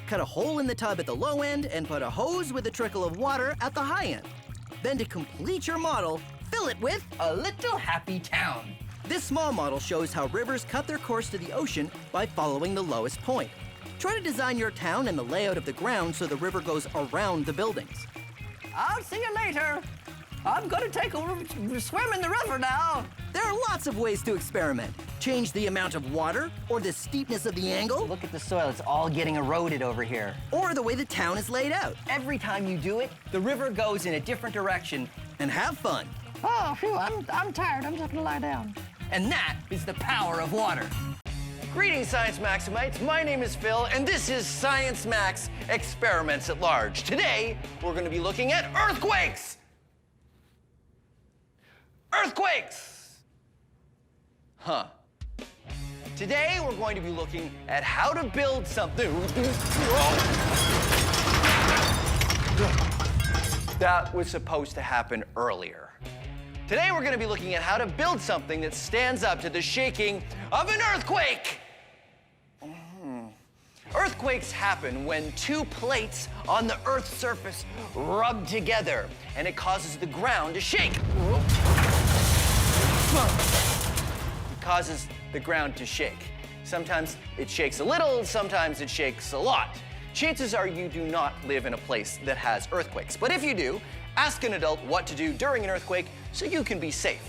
Cut a hole in the tub at the low end and put a hose with a trickle of water at the high end. Then to complete your model, fill it with a little happy town. This small model shows how rivers cut their course to the ocean by following the lowest point. Try to design your town and the layout of the ground so the river goes around the buildings. I'll see you later. I'm gonna take a swim in the river now. There are lots of ways to experiment. Change the amount of water, or the steepness of the angle, Look at the soil, it's all getting eroded over here. or the way the town is laid out. Every time you do it, the river goes in a different direction. And have fun. Oh, phew, I'm tired. I'm just gonna lie down. And that is the power of water. Greetings, Science Maximites. My name is Phil, and this is Science Max Experiments at Large. Today, we're going to be looking at earthquakes. Earthquakes! Huh. Today, we're going to be looking at how to build something. That was supposed to happen earlier. Today, we're going to be looking at how to build something that stands up to the shaking of an earthquake. Earthquakes happen when two plates on the Earth's surface rub together, and it causes the ground to shake. It causes the ground to shake. Sometimes it shakes a little, sometimes it shakes a lot. Chances are you do not live in a place that has earthquakes. But if you do, ask an adult what to do during an earthquake so you can be safe.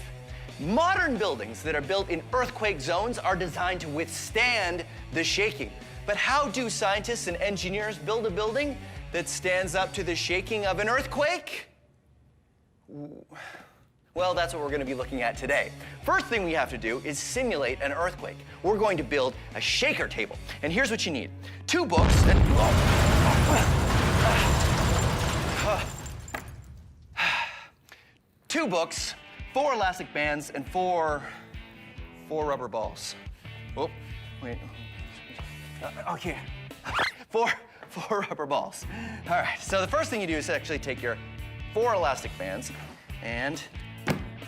Modern buildings that are built in earthquake zones are designed to withstand the shaking. But how do scientists and engineers build a building that stands up to the shaking of an earthquake? Well, that's what we're going to be looking at today. First thing we have to do is simulate an earthquake. We're going to build a shaker table. And here's what you need. 2 books and... Two books, 4 elastic bands, and 4 rubber balls. Oh, wait. Okay. 4 rubber balls. All right, so the first thing you do is actually take your 4 elastic bands and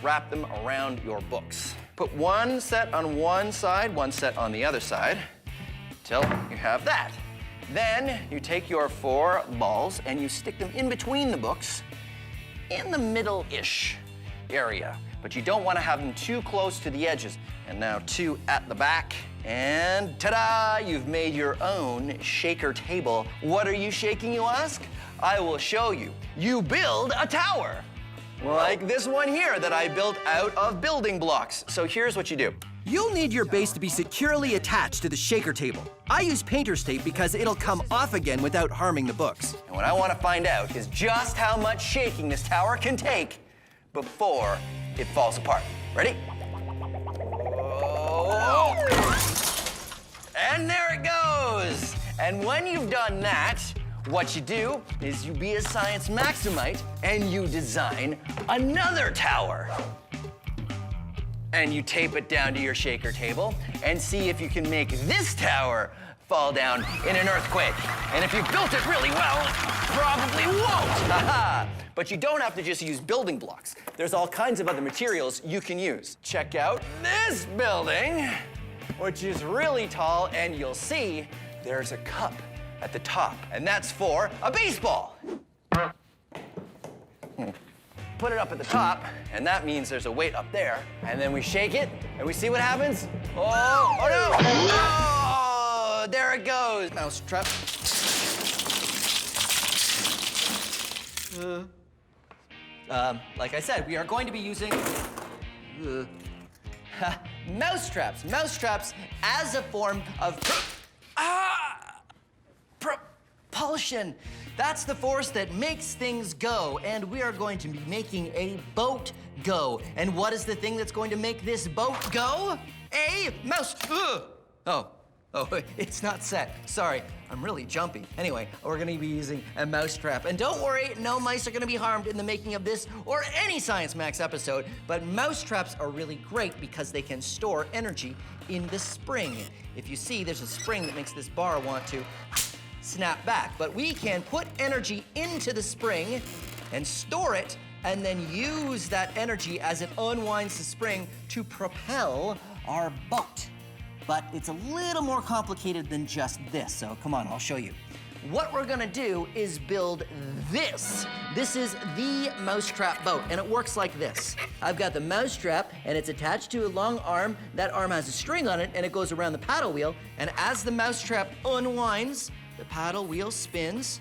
wrap them around your books. Put 1 set on one side, 1 set on the other side, till you have that. Then you take your 4 balls and you stick them in between the books in the middle-ish area. But you don't want to have them too close to the edges. And now 2 at the back, and ta-da! You've made your own shaker table. What are you shaking, you ask? I will show you. You build a tower. Like this one here that I built out of building blocks. So here's what you do. You'll need your base to be securely attached to the shaker table. I use painter's tape because it'll come off again without harming the books. And what I want to find out is just how much shaking this tower can take before it falls apart. Ready? Oh. And there it goes. And when you've done that, what you do is you be a Science Maximite and you design another tower. And you tape it down to your shaker table and see if you can make this tower fall down in an earthquake. And if you built it really well, probably won't. But you don't have to just use building blocks. There's all kinds of other materials you can use. Check out this building, which is really tall, and you'll see there's a cup at the top, and that's for a baseball. Put it up at the top, and that means there's a weight up there. And then we shake it, and we see what happens. Oh, oh no! Oh, there it goes. Mouse trap. Like I said, we are going to be using mouse traps. Mouse traps as a form of propulsion. That's the force that makes things go, and we are going to be making a boat go. And what is the thing that's going to make this boat go? A mouse. Oh, it's not set. Sorry, I'm really jumpy. Anyway, we're gonna be using a mouse trap. And don't worry, no mice are gonna be harmed in the making of this or any Science Max episode, but mouse traps are really great because they can store energy in the spring. If you see, there's a spring that makes this bar want to snap back, but we can put energy into the spring and store it and then use that energy as it unwinds the spring to propel our boat. But it's a little more complicated than just this, so come on, I'll show you. What we're gonna do is build this. This is the mousetrap boat, and it works like this. I've got the mousetrap, and it's attached to a long arm. That arm has a string on it, and it goes around the paddle wheel. And as the mousetrap unwinds, the paddle wheel spins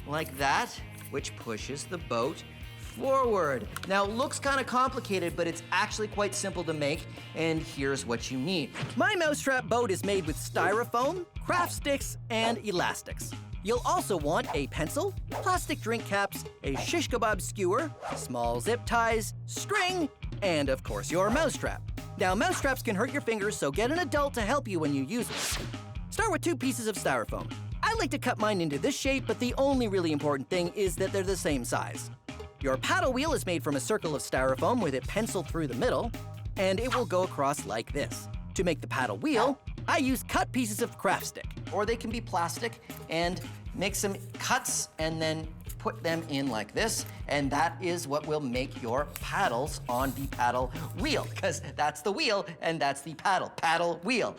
like that, which pushes the boat forward. Now, it looks kind of complicated, but it's actually quite simple to make, and here's what you need. My mousetrap boat is made with styrofoam, craft sticks, and elastics. You'll also want a pencil, plastic drink caps, a shish kebab skewer, small zip ties, string, and of course your mousetrap. Now, mousetraps can hurt your fingers, so get an adult to help you when you use them. Start with 2 pieces of styrofoam. I like to cut mine into this shape, but the only really important thing is that they're the same size. Your paddle wheel is made from a circle of styrofoam with it penciled through the middle, and it will go across like this. To make the paddle wheel, I use cut pieces of craft stick, or they can be plastic, and make some cuts and then put them in like this, and that is what will make your paddles on the paddle wheel, because that's the wheel and that's the paddle wheel.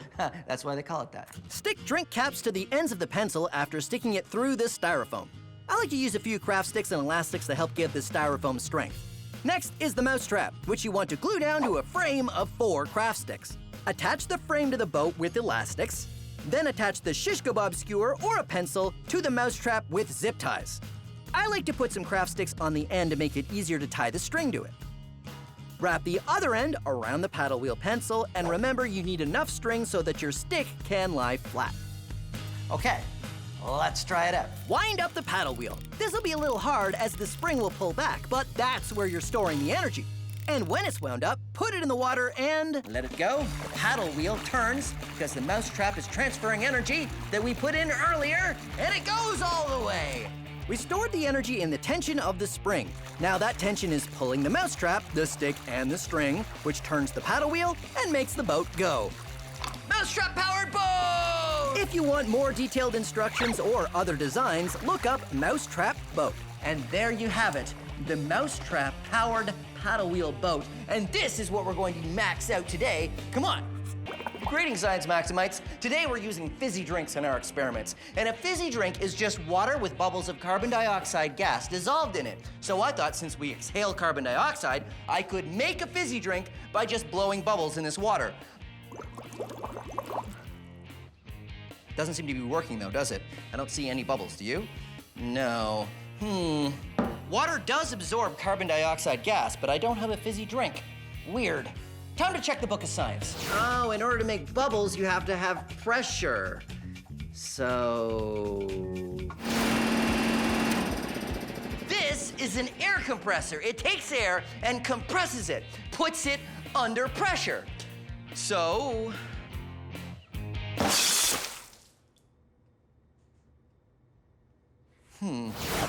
That's why they call it that. Stick drink caps to the ends of the pencil after sticking it through the styrofoam. I like to use a few craft sticks and elastics to help give the styrofoam strength. Next is the mousetrap, which you want to glue down to a frame of 4 craft sticks. Attach the frame to the boat with elastics, then attach the shish kebab skewer or a pencil to the mousetrap with zip ties. I like to put some craft sticks on the end to make it easier to tie the string to it. Wrap the other end around the paddle wheel pencil, and remember you need enough string so that your stick can lie flat. Okay. Let's try it out. Wind up the paddle wheel. This'll be a little hard as the spring will pull back, but that's where you're storing the energy. And when it's wound up, put it in the water and let it go. The paddle wheel turns because the mousetrap is transferring energy that we put in earlier, and it goes all the way. We stored the energy in the tension of the spring. Now that tension is pulling the mousetrap, the stick, and the string, which turns the paddle wheel and makes the boat go. Mousetrap-powered boat! If you want more detailed instructions or other designs, look up Mousetrap Boat. And there you have it, the Mousetrap-powered paddle wheel boat. And this is what we're going to max out today. Come on. Greetings, Science Maximites. Today we're using fizzy drinks in our experiments. And a fizzy drink is just water with bubbles of carbon dioxide gas dissolved in it. So I thought since we exhale carbon dioxide, I could make a fizzy drink by just blowing bubbles in this water. Doesn't seem to be working though, does it? I don't see any bubbles, do you? No. Water does absorb carbon dioxide gas, but I don't have a fizzy drink. Weird. Time to check the book of science. Oh, in order to make bubbles, you have to have pressure. So... This is an air compressor. It takes air and compresses it, puts it under pressure. So...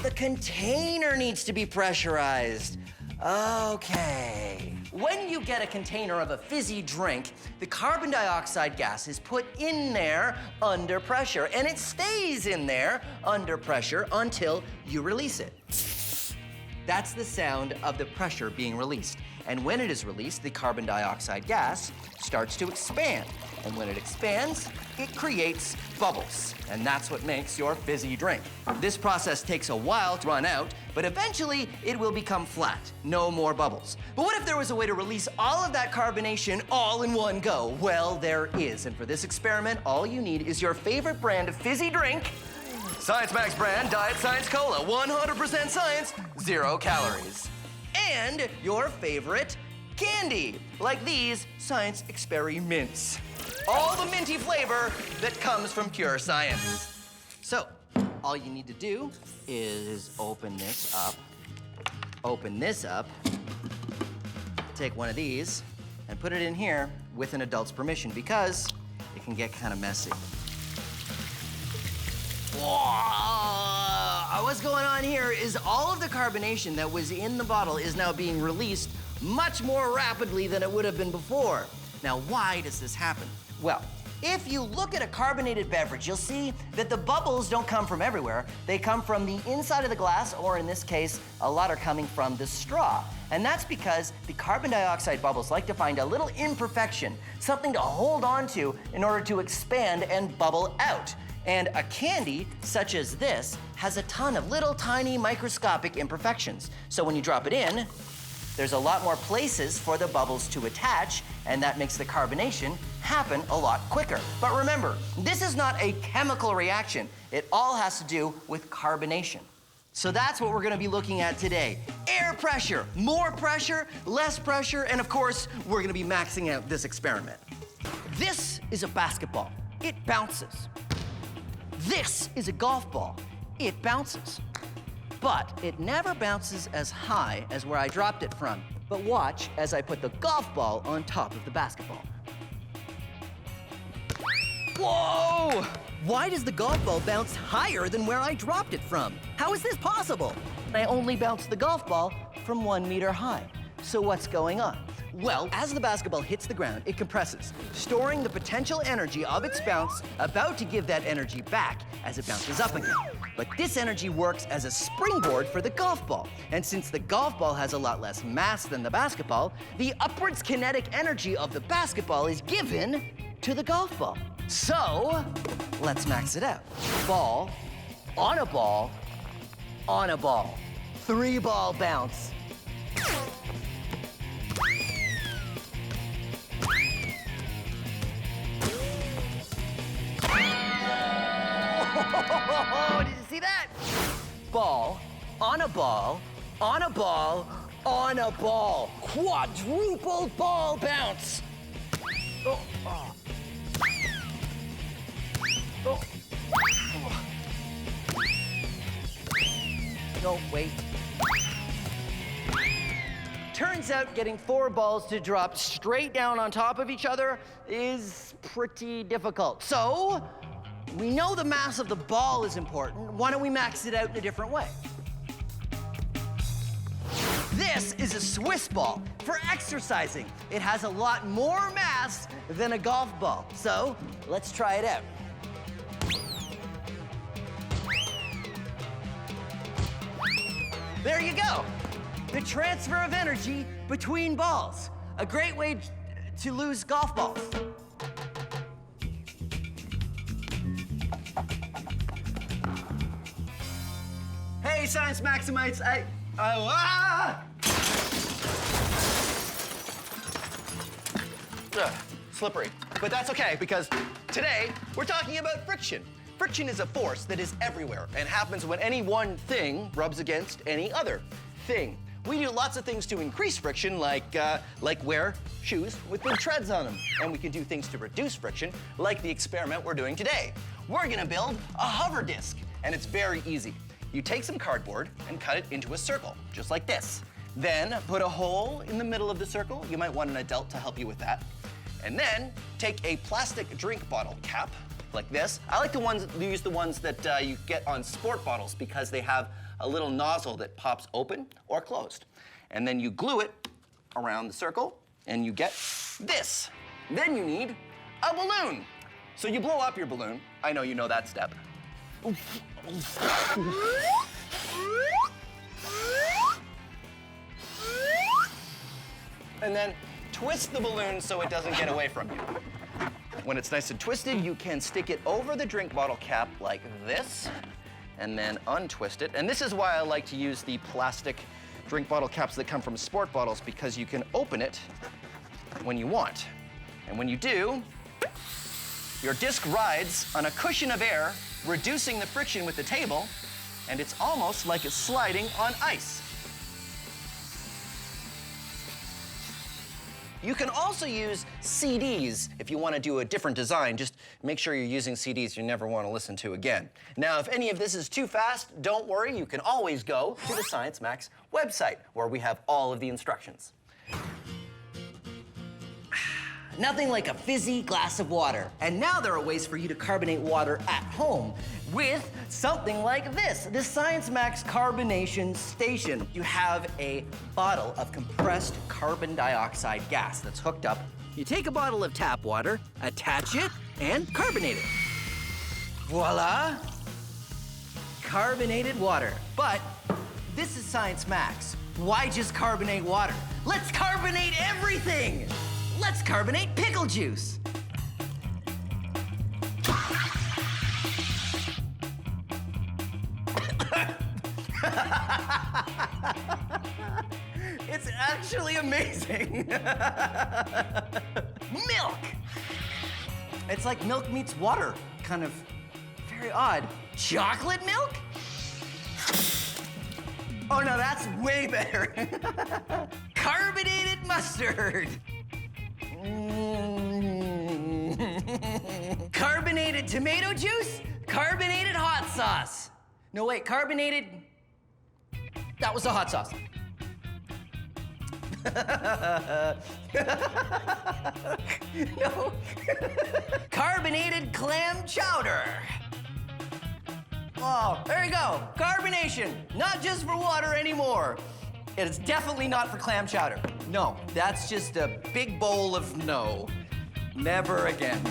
The container needs to be pressurized. Okay. When you get a container of a fizzy drink, the carbon dioxide gas is put in there under pressure, and it stays in there under pressure until you release it. That's the sound of the pressure being released. And when it is released, the carbon dioxide gas starts to expand. And when it expands, it creates bubbles. And that's what makes your fizzy drink. This process takes a while to run out, but eventually it will become flat. No more bubbles. But what if there was a way to release all of that carbonation all in one go? Well, there is. And for this experiment, all you need is your favorite brand of fizzy drink, Science Max brand Diet Science Cola, 100% science, 0 calories. And your favorite candy, like these Science Experiments. All the minty flavor that comes from pure science. So, all you need to do is open this up, take one of these, and put it in here with an adult's permission because it can get kind of messy. Whoa! What's going on here is all of the carbonation that was in the bottle is now being released much more rapidly than it would have been before. Now, why does this happen? Well, If you look at a carbonated beverage, you'll see that the bubbles don't come from everywhere. They come from the inside of the glass, or in this case, a lot are coming from the straw. And that's because the carbon dioxide bubbles like to find a little imperfection, something to hold on to in order to expand and bubble out. And a candy, such as this, has a ton of little tiny microscopic imperfections. So when you drop it in, there's a lot more places for the bubbles to attach, and that makes the carbonation happen a lot quicker. But remember, this is not a chemical reaction. It all has to do with carbonation. So that's what we're gonna be looking at today. Air pressure, more pressure, less pressure, and of course, we're gonna be maxing out this experiment. This is a basketball. It bounces. This is a golf ball. It bounces. But it never bounces as high as where I dropped it from. But watch as I put the golf ball on top of the basketball. Whoa! Why does the golf ball bounce higher than where I dropped it from? How is this possible? I only bounced the golf ball from 1 meter high. So what's going on? Well, as the basketball hits the ground, it compresses, storing the potential energy of its bounce, about to give that energy back as it bounces up again. But this energy works as a springboard for the golf ball. And since the golf ball has a lot less mass than the basketball, the upwards kinetic energy of the basketball is given to the golf ball. So, let's max it out. Ball, on a ball, on a ball. 3-ball bounce. Oh, did you see that? Ball, on a ball, on a ball, on a ball. Quadruple ball bounce. Oh, oh. Oh. No, wait. Turns out getting 4 balls to drop straight down on top of each other is pretty difficult. So, we know the mass of the ball is important. Why don't we max it out in a different way? This is a Swiss ball for exercising. It has a lot more mass than a golf ball. So, let's try it out. There you go. The transfer of energy between balls. A great way to lose golf balls. Hey, Science Maximites, Slippery. But that's okay, because today we're talking about friction. Friction is a force that is everywhere and happens when any one thing rubs against any other thing. We do lots of things to increase friction, like wear shoes with big treads on them. And we can do things to reduce friction, like the experiment we're doing today. We're gonna build a hover disc, and it's very easy. You take some cardboard and cut it into a circle, just like this. Then put a hole in the middle of the circle. You might want an adult to help you with that. And then take a plastic drink bottle cap, like this. I like to use the ones that you get on sport bottles because they have a little nozzle that pops open or closed. And then you glue it around the circle and you get this. Then you need a balloon. So you blow up your balloon. I know you know that step. And then twist the balloon so it doesn't get away from you. When it's nice and twisted, you can stick it over the drink bottle cap like this, and then untwist it. And this is why I like to use the plastic drink bottle caps that come from sport bottles, because you can open it when you want. And when you do, your disc rides on a cushion of air, reducing the friction with the table, and it's almost like it's sliding on ice. You can also use CDs if you want to do a different design. Just make sure you're using CDs you never want to listen to again. Now, if any of this is too fast, don't worry. You can always go to the Science Max website, where we have all of the instructions. Nothing like a fizzy glass of water. And now there are ways for you to carbonate water at home with something like this, the Science Max Carbonation Station. You have a bottle of compressed carbon dioxide gas that's hooked up You take a bottle of tap water, attach it, and carbonate it. Voila! Carbonated water. But this is Science Max. Why just carbonate water? Let's carbonate everything! Let's carbonate pickle juice. It's actually amazing. Milk! It's like milk meets water. Kind of very odd. Chocolate milk? Oh no, that's way better. Carbonated mustard. Carbonated tomato juice? Carbonated hot sauce. No, wait, carbonated... That was the hot sauce. No. Carbonated clam chowder. Oh, there you go. Carbonation. Not just for water anymore. It is definitely not for clam chowder. No, that's just a big bowl of no. Never again.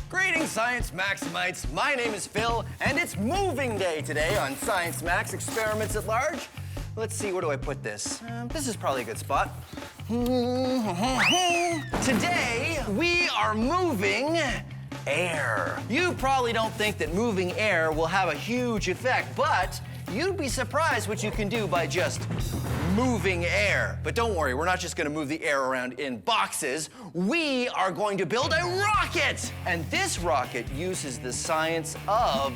Greetings, Science Maximites. My name is Phil, and it's moving day today on Science Max Experiments at Large. Let's see, where do I put this? This is probably a good spot. Today, we are moving air. You probably don't think that moving air will have a huge effect, but you'd be surprised what you can do by just moving air. But don't worry, we're not just gonna move the air around in boxes. We are going to build a rocket! And this rocket uses the science of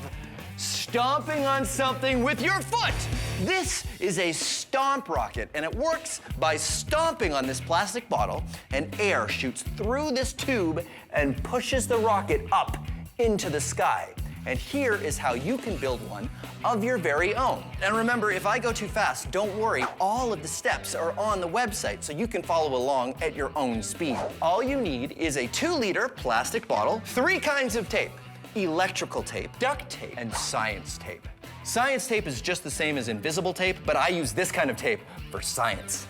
stomping on something with your foot. This is a stomp rocket, and it works by stomping on this plastic bottle, and air shoots through this tube and pushes the rocket up into the sky. And here is how you can build one of your very own. And remember, if I go too fast, don't worry, all of the steps are on the website, so you can follow along at your own speed. All you need is a 2-liter plastic bottle, 3 kinds of tape: electrical tape, duct tape, and science tape. Science tape is just the same as invisible tape, but I use this kind of tape for science.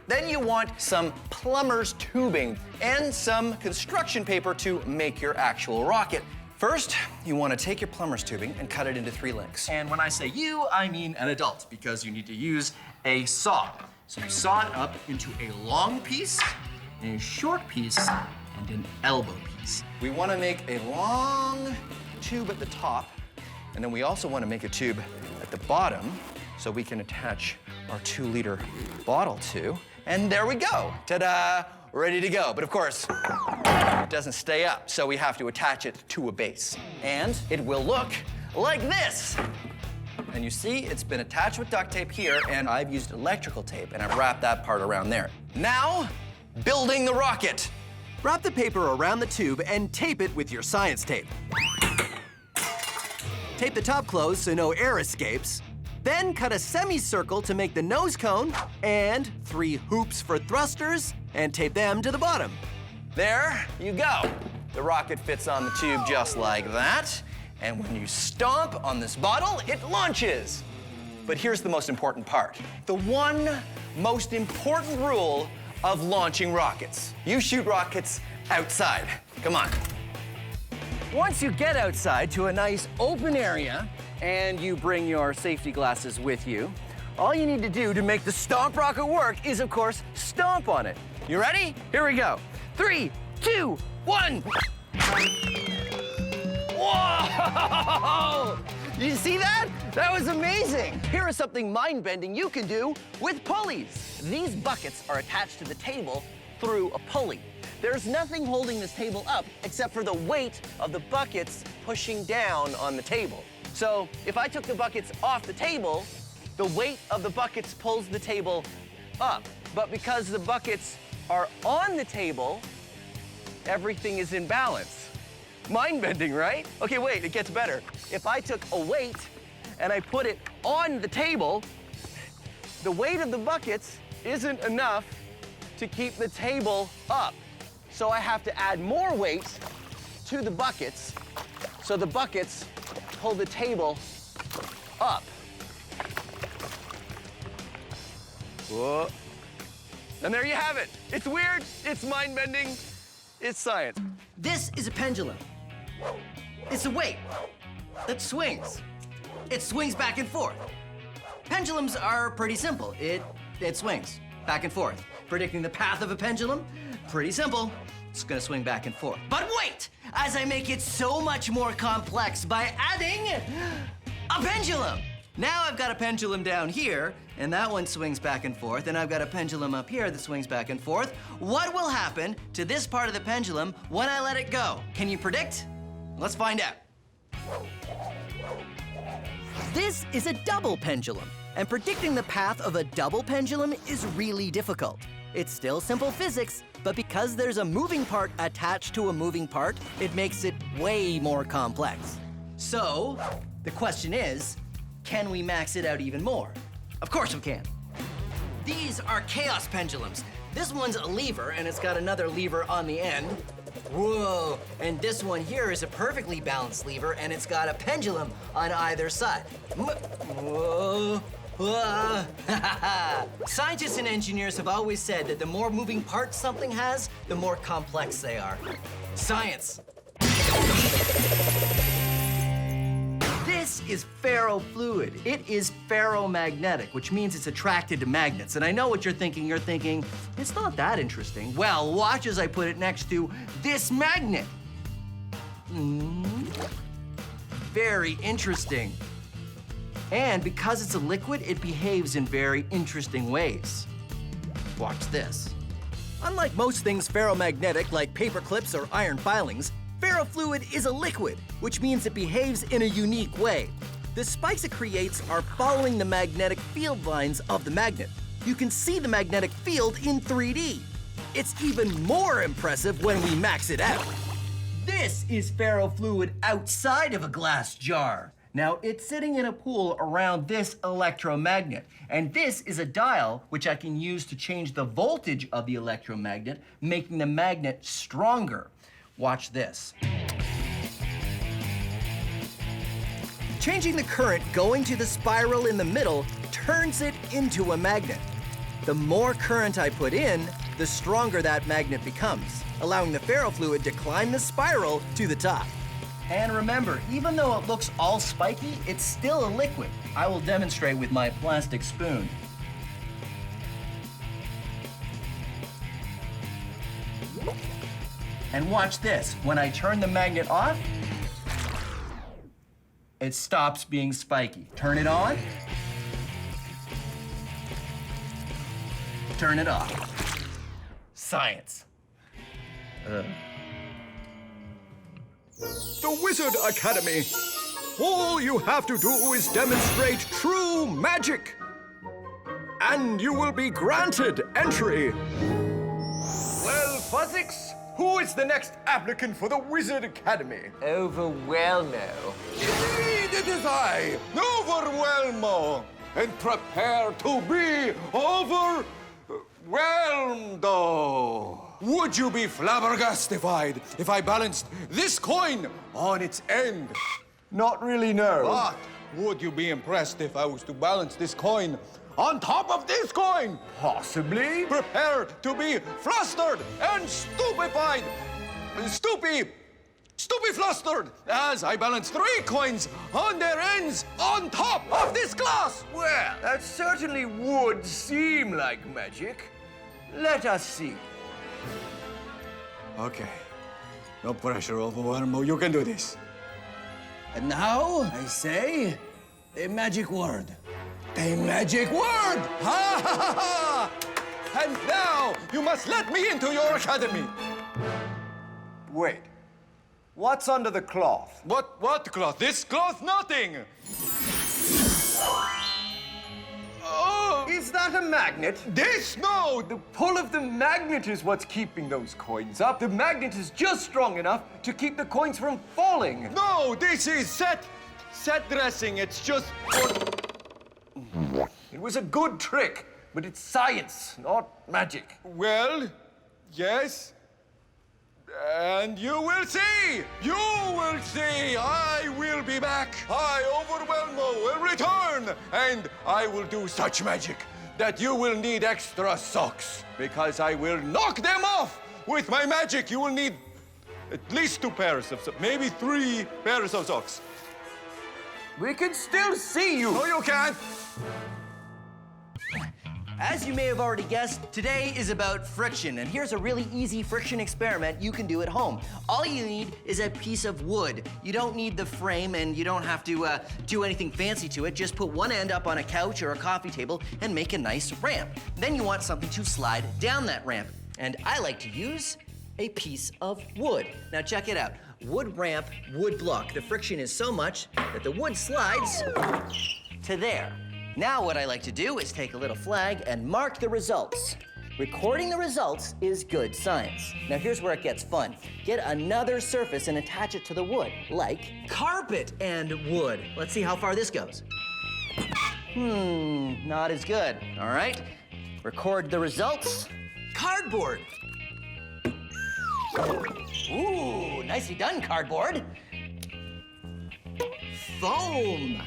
Then you want some plumber's tubing and some construction paper to make your actual rocket. First, you want to take your plumber's tubing and cut it into 3 lengths. And when I say you, I mean an adult, because you need to use a saw. So you saw it up into a long piece, a short piece, and an elbow piece. We want to make a long tube at the top, and then we also want to make a tube at the bottom so we can attach our 2-liter bottle to. And there we go. Ta-da! Ready to go. But of course, it doesn't stay up, so we have to attach it to a base. And it will look like this. And you see, it's been attached with duct tape here, and I've used electrical tape, and I've wrapped that part around there. Now, building the rocket. Wrap the paper around the tube and tape it with your science tape. Tape the top closed so no air escapes. Then cut a semicircle to make the nose cone, and 3 hoops for thrusters, and tape them to the bottom. There you go. The rocket fits on the tube just like that. And when you stomp on this bottle, it launches. But here's the most important part. The one most important rule of launching rockets. You shoot rockets outside. Come on. Once you get outside to a nice open area, and you bring your safety glasses with you, all you need to do to make the stomp rocket work is, of course, stomp on it. You ready? Here we go. 3, 2, 1. Whoa! You see that? That was amazing. Here is something mind-bending you can do with pulleys. These buckets are attached to the table through a pulley. There's nothing holding this table up except for the weight of the buckets pushing down on the table. So if I took the buckets off the table, the weight of the buckets pulls the table up. But because the buckets are on the table, everything is in balance. Mind-bending, right? Okay, wait, it gets better. If I took a weight and I put it on the table, the weight of the buckets isn't enough to keep the table up. So I have to add more weight to the buckets so the buckets pull the table up. Whoa. And there you have it. It's weird, it's mind-bending, It's science. This is a pendulum. It's a weight that swings. It swings back and forth. Pendulums are pretty simple. It swings back and forth. Predicting the path of a pendulum, pretty simple. It's gonna swing back and forth. But wait, as I make it so much more complex by adding a pendulum. Now I've got a pendulum down here, and that one swings back and forth, and I've got a pendulum up here that swings back and forth. What will happen to this part of the pendulum when I let it go? Can you predict? Let's find out. This is a double pendulum, and predicting the path of a double pendulum is really difficult. It's still simple physics, but because there's a moving part attached to a moving part, it makes it way more complex. So, the question is, can we max it out even more? Of course we can. These are chaos pendulums. This one's a lever, and it's got another lever on the end. Whoa, and this one here is a perfectly balanced lever, and it's got a pendulum on either side. Whoa. Scientists and engineers have always said that the more moving parts something has, the more complex they are. Science. This is ferrofluid. It is ferromagnetic, which means it's attracted to magnets. And I know what you're thinking. You're thinking, it's not that interesting. Well, watch as I put it next to this magnet. Very interesting. And because it's a liquid, it behaves in very interesting ways. Watch this. Unlike most things ferromagnetic, like paper clips or iron filings, ferrofluid is a liquid, which means it behaves in a unique way. The spikes it creates are following the magnetic field lines of the magnet. You can see the magnetic field in 3D. It's even more impressive when we max it out. This is ferrofluid outside of a glass jar. Now, it's sitting in a pool around this electromagnet. And this is a dial which I can use to change the voltage of the electromagnet, making the magnet stronger. Watch this. Changing the current going to the spiral in the middle turns it into a magnet. The more current I put in, the stronger that magnet becomes, allowing the ferrofluid to climb the spiral to the top. And remember, even though it looks all spiky, it's still a liquid. I will demonstrate with my plastic spoon. And watch this. When I turn the magnet off, it stops being spiky. Turn it on. Turn it off. Science. The Wizard Academy. All you have to do is demonstrate true magic, and you will be granted entry. Well, Fuzzix, who is the next applicant for the Wizard Academy? Overwhelmo. Indeed, it is I, Overwhelmo, and prepare to be overwhelmed. Would you be flabbergastified if I balanced this coin on its end? Not really, no. But would you be impressed if I was to balance this coin on top of this coin? Possibly. Prepare to be flustered and stupefied. Stupeflustered as I balance 3 coins on their ends on top of this glass. Well, that certainly would seem like magic. Let us see. Okay. No pressure, Overwhelmo. You can do this. And now, I say, a magic word. A magic word! Ha ha ha ha! And now you must let me into your academy. Wait. What's under the cloth? What cloth? This cloth? Nothing. Oh, Is that a magnet? this? No. The pull of the magnet is what's keeping those coins up. The magnet is just strong enough to keep the coins from falling. No, this is set dressing. It's just. It was a good trick, but it's science, not magic. Well, yes. And you will see! You will see! I will be back! I, Overwhelmo, will return! And I will do such magic that you will need extra socks, because I will knock them off with my magic, you will need at least 2 pairs of socks, maybe 3 pairs of socks. We can still see you. No, you can't. As you may have already guessed, today is about friction, and here's a really easy friction experiment you can do at home. All you need is a piece of wood. You don't need the frame, and you don't have to do anything fancy to it. Just put one end up on a couch or a coffee table and make a nice ramp. Then you want something to slide down that ramp, and I like to use a piece of wood. Now check it out. Wood ramp, wood block. The friction is so much that the wood slides to there. Now what I like to do is take a little flag and mark the results. Recording the results is good science. Now here's where it gets fun. Get another surface and attach it to the wood, like carpet and wood. Let's see how far this goes. Not as good. All right, record the results. Cardboard. Ooh, nicely done, cardboard. Foam.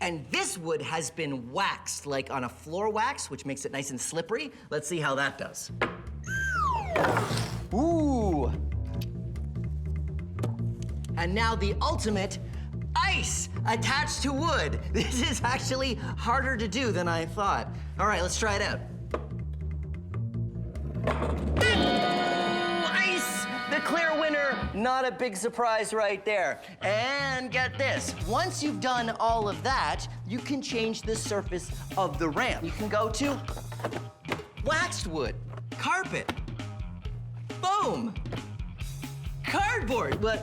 And this wood has been waxed, like on a floor wax, which makes it nice and slippery. Let's see how that does. Ooh. And now the ultimate ice attached to wood. This is actually harder to do than I thought. All right, let's try it out. Ice! The clear winner, not a big surprise right there. And get this, once you've done all of that, you can change the surface of the ramp. You can go to waxed wood, carpet, foam, cardboard. Well,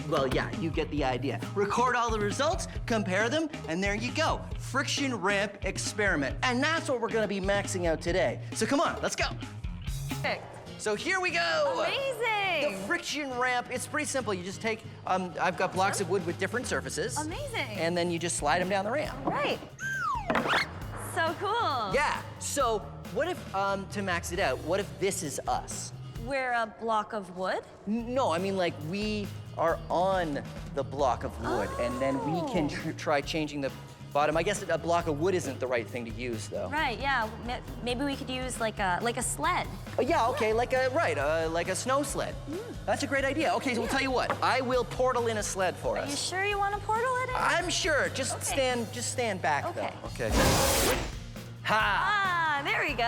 well, yeah, you get the idea. Record all the results, compare them, and there you go. Friction ramp experiment. And that's what we're gonna be maxing out today. So come on, let's go. So here we go. Amazing. The friction ramp, it's pretty simple. You just take, I've got blocks of wood with different surfaces. Amazing. And then you just slide them down the ramp. Right. So cool. Yeah, so what if, to max it out, what if this is us? We're a block of wood? No, I mean like we are on the block of wood and then we can try changing the bottom. I guess a block of wood isn't the right thing to use though. Right, yeah. Maybe we could use like a sled. Yeah, okay, like a snow sled. That's a great idea. Okay, so we'll tell you what. I will portal in a sled for us. Are you sure you want to portal it in? I'm sure. Just stand back Okay. though. Okay. Ha! Ah, there we go.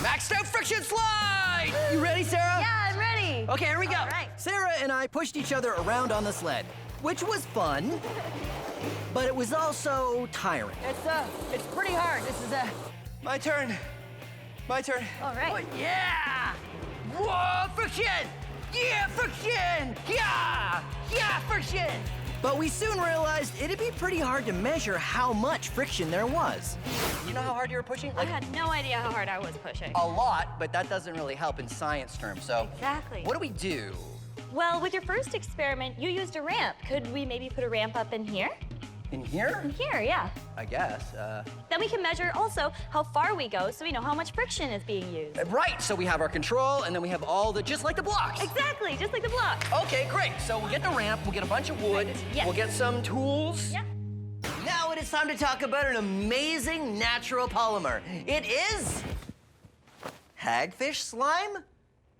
Maxed out friction slide! You ready, Sarah? Yeah, I'm ready. Okay, here we go. All right. Sarah and I pushed each other around on the sled, which was fun, but it was also tiring. It's pretty hard. This is my turn. My turn. All right. Oh, yeah! Whoa, friction! Yeah, friction! Yeah! Yeah, friction! But we soon realized it'd be pretty hard to measure how much friction there was. You know how hard you were pushing? I had no idea how hard I was pushing. A lot, but that doesn't really help in science terms. So Exactly. what do we do? Well, with your first experiment, you used a ramp. Could we maybe put a ramp up in here? In here? In here, yeah. I guess. Then we can measure also how far we go so we know how much friction is being used. Right, so we have our control, and then we have all the, just like the blocks. Exactly, just like the block. Okay, great. So we'll get the ramp, we'll get a bunch of wood, Yes. we'll get some tools. Yeah. Now it is time to talk about an amazing natural polymer. It is hagfish slime?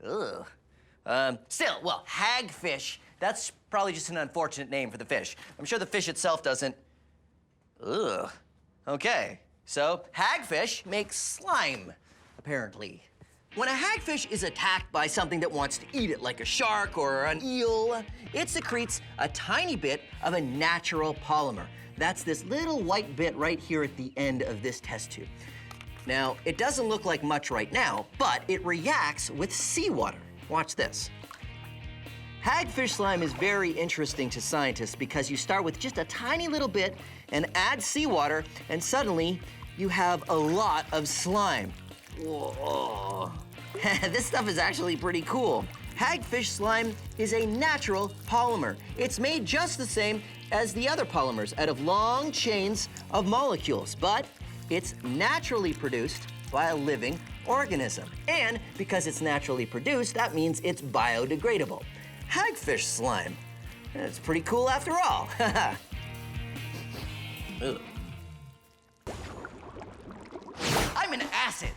Ugh. Still, well, hagfish, that's probably just an unfortunate name for the fish. I'm sure the fish itself doesn't. Ugh. Okay, so hagfish makes slime, apparently. When a hagfish is attacked by something that wants to eat it, like a shark or an eel, it secretes a tiny bit of a natural polymer. That's this little white bit right here at the end of this test tube. Now, it doesn't look like much right now, but it reacts with seawater. Watch this. Hagfish slime is very interesting to scientists because you start with just a tiny little bit and add seawater, and suddenly you have a lot of slime. Whoa. This stuff is actually pretty cool. Hagfish slime is a natural polymer. It's made just the same as the other polymers out of long chains of molecules, but it's naturally produced by a living organism. And because it's naturally produced, that means it's biodegradable. Hagfish slime. It's pretty cool after all. Ugh. I'm an acid,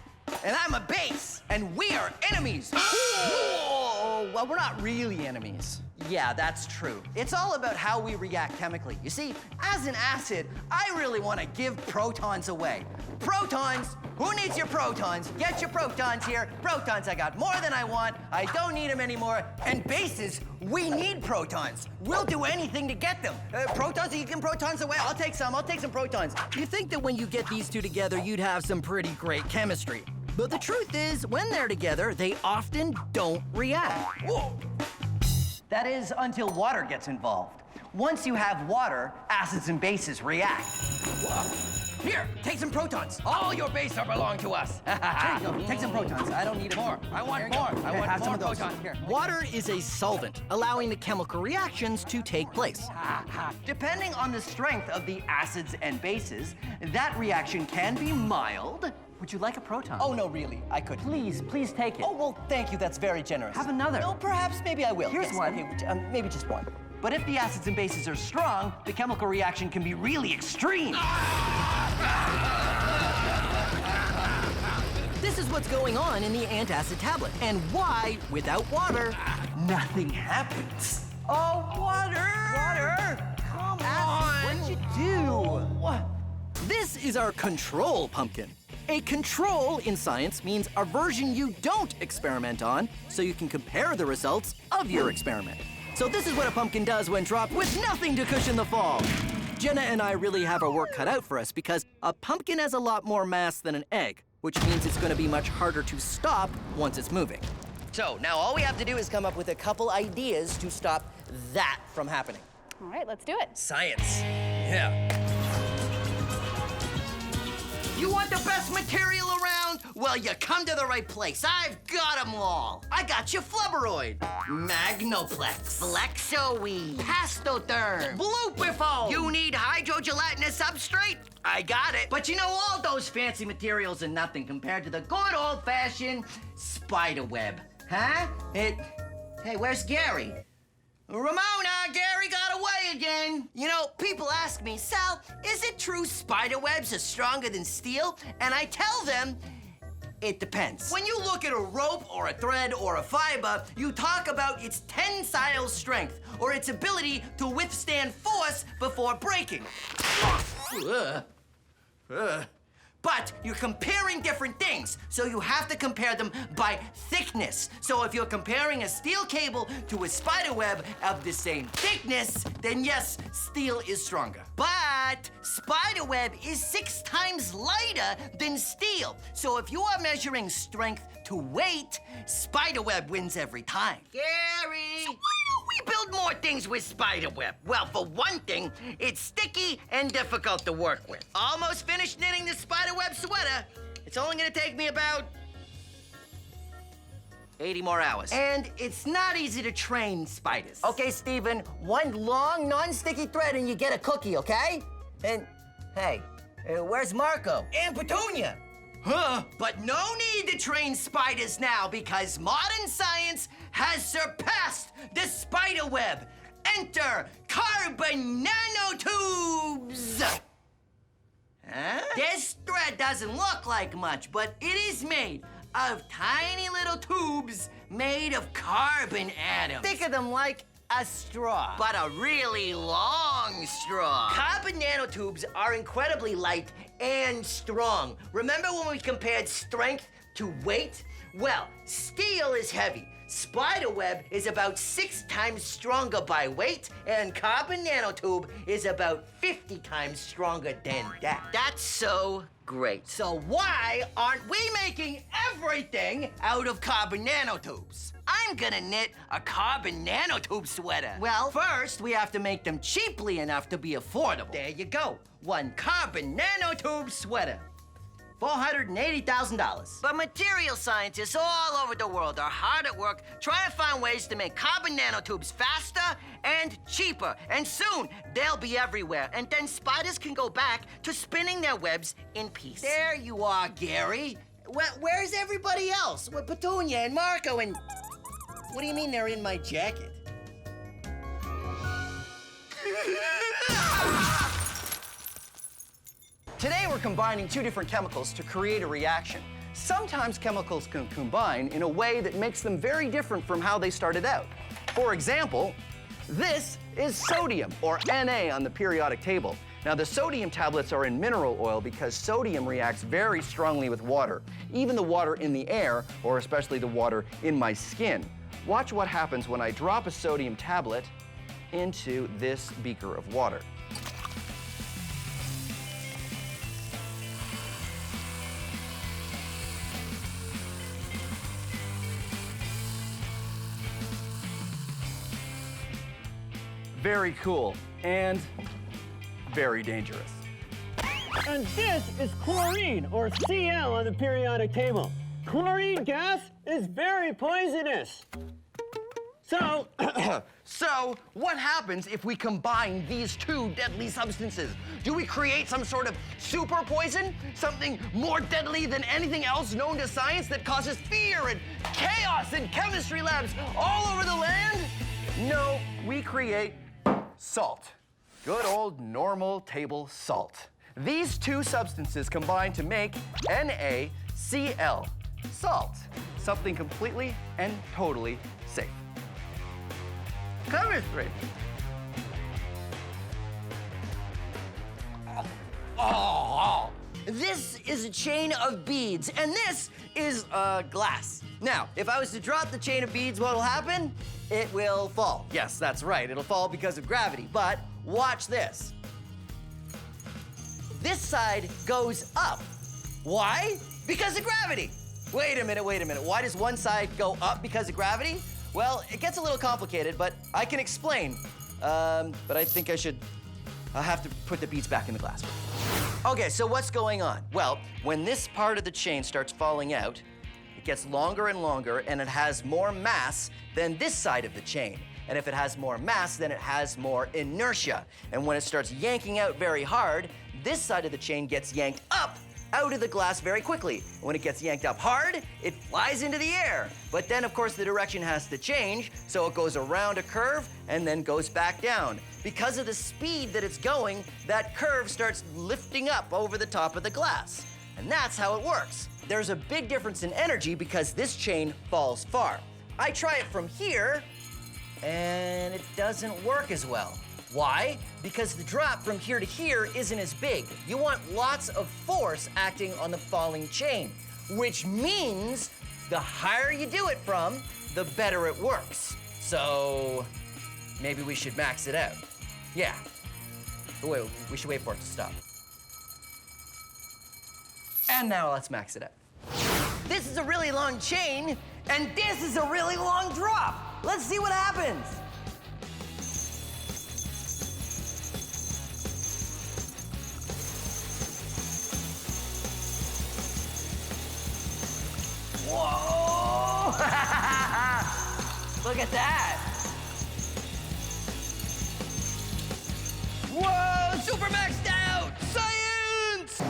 and I'm a base, and we are enemies. Oh, well, we're not really enemies. Yeah, that's true. It's all about how we react chemically. You see, as an acid, I really want to give protons away. Protons? Who needs your protons? Get your protons here. Protons, I got more than I want. I don't need them anymore. And bases, we need protons. We'll do anything to get them. Protons, you can protons away. I'll take some protons. You think that when you get these two together, you'd have some pretty great chemistry. But the truth is, when they're together, they often don't react. Whoa. That is until water gets involved. Once you have water, acids and bases react. Whoa. Here, take some protons. All your bases belong to us. Here you go. Take some protons. I don't need more. I want more. I want have more some of those. protons. Here. Water is a solvent, allowing the chemical reactions to take place. Depending on the strength of the acids and bases, that reaction can be mild. Would you like a proton? Oh, no, really, I could. Please take it. Oh, well, thank you, that's very generous. Have another. No, perhaps, maybe I will. Here's Yes, one. Okay, maybe just one. But if the acids and bases are strong, the chemical reaction can be really extreme. This is what's going on in the antacid tablet, and why, without water, Nothing happens. Oh, water! Water! Come on! what'd you do? This is our control pumpkin. A control in science means a version you don't experiment on, so you can compare the results of your experiment. So this is what a pumpkin does when dropped with nothing to cushion the fall. Jenna and I really have our work cut out for us because a pumpkin has a lot more mass than an egg, which means it's going to be much harder to stop once it's moving. So now all we have to do is come up with a couple ideas to stop that from happening. All right, let's do it. Science. Yeah. You want the best material around? Well, you come to the right place. I've got them all. I got you flubberoid, magnoplex, flexoweed, pastotherm, blupifol. You need hydrogelatinous substrate? I got it. But you know, all those fancy materials are nothing compared to the good old-fashioned spider web. Huh? Hey, where's Gary? Ramona, Gary got away again. You know, people ask me, Sal, is it true spider webs are stronger than steel? And I tell them, it depends. When you look at a rope or a thread or a fiber, you talk about its tensile strength or its ability to withstand force before breaking. But you're comparing different things, so you have to compare them by thickness. So if you're comparing a steel cable to a spider web of the same thickness, then yes, steel is stronger. But spider web is 6 times lighter than steel. So if you are measuring strength to weight, spider web wins every time. Gary! So why don't we build more things with spider web? Well, for one thing, it's sticky and difficult to work with. Almost finished knitting the spider web sweater. It's only gonna take me about 80 more hours. And it's not easy to train spiders. Okay, Steven, one long, non-sticky thread and you get a cookie, okay? And, hey, where's Marco? And Petunia. Huh? But no need to train spiders now because modern science has surpassed the spider web. Enter carbon nanotubes. Huh? This thread doesn't look like much, but it is made of tiny little tubes made of carbon atoms. Think of them like a straw, but a really long straw. Carbon nanotubes are incredibly light and strong. Remember when we compared strength to weight? Well, steel is heavy. Spiderweb is about 6 times stronger by weight, and carbon nanotube is about 50 times stronger than that. That's so great. So why aren't we making everything out of carbon nanotubes? I'm gonna knit a carbon nanotube sweater. Well, first we have to make them cheaply enough to be affordable. There you go. One carbon nanotube sweater. $480,000. But material scientists all over the world are hard at work trying to find ways to make carbon nanotubes faster and cheaper. And soon, they'll be everywhere. And then spiders can go back to spinning their webs in peace. There you are, Gary. Where's everybody else? With Petunia and Marco and... What do you mean they're in my jacket? Today we're combining two different chemicals to create a reaction. Sometimes chemicals can combine in a way that makes them very different from how they started out. For example, this is sodium, or Na on the periodic table. Now, the sodium tablets are in mineral oil because sodium reacts very strongly with water, even the water in the air, or especially the water in my skin. Watch what happens when I drop a sodium tablet into this beaker of water. Very cool and very dangerous. And this is chlorine, or Cl on the periodic table. Chlorine gas is very poisonous. So, So, what happens if we combine these two deadly substances? Do we create some sort of super poison? Something more deadly than anything else known to science that causes fear and chaos in chemistry labs all over the land? No, we create salt. Good old normal table salt. These two substances combine to make NaCl, salt. Something completely and totally safe. Chemistry. This is a chain of beads, and this is glass. Now, if I was to drop the chain of beads, what'll happen? It will fall. Yes, that's right. It'll fall because of gravity. But watch this. This side goes up. Why? Because of gravity. Wait a minute. Why does one side go up because of gravity? Well, it gets a little complicated, but I can explain. But I think I'll have to put the beads back in the glass. Okay, so what's going on? Well, when this part of the chain starts falling out, it gets longer and longer, and it has more mass than this side of the chain. And if it has more mass, then it has more inertia. And when it starts yanking out very hard, this side of the chain gets yanked up out of the glass very quickly. When it gets yanked up hard, it flies into the air. But then, of course, the direction has to change, so it goes around a curve and then goes back down. Because of the speed that it's going, that curve starts lifting up over the top of the glass. And that's how it works. There's a big difference in energy because this chain falls far. I try it from here, and it doesn't work as well. Why? Because the drop from here to here isn't as big. You want lots of force acting on the falling chain, which means the higher you do it from, the better it works. So maybe we should max it out. Yeah. But wait, we should wait for it to stop. And now let's max it out. This is a really long chain, and this is a really long drop. Let's see what happens. Whoa! Look at that! Whoa! Super maxed out! Science!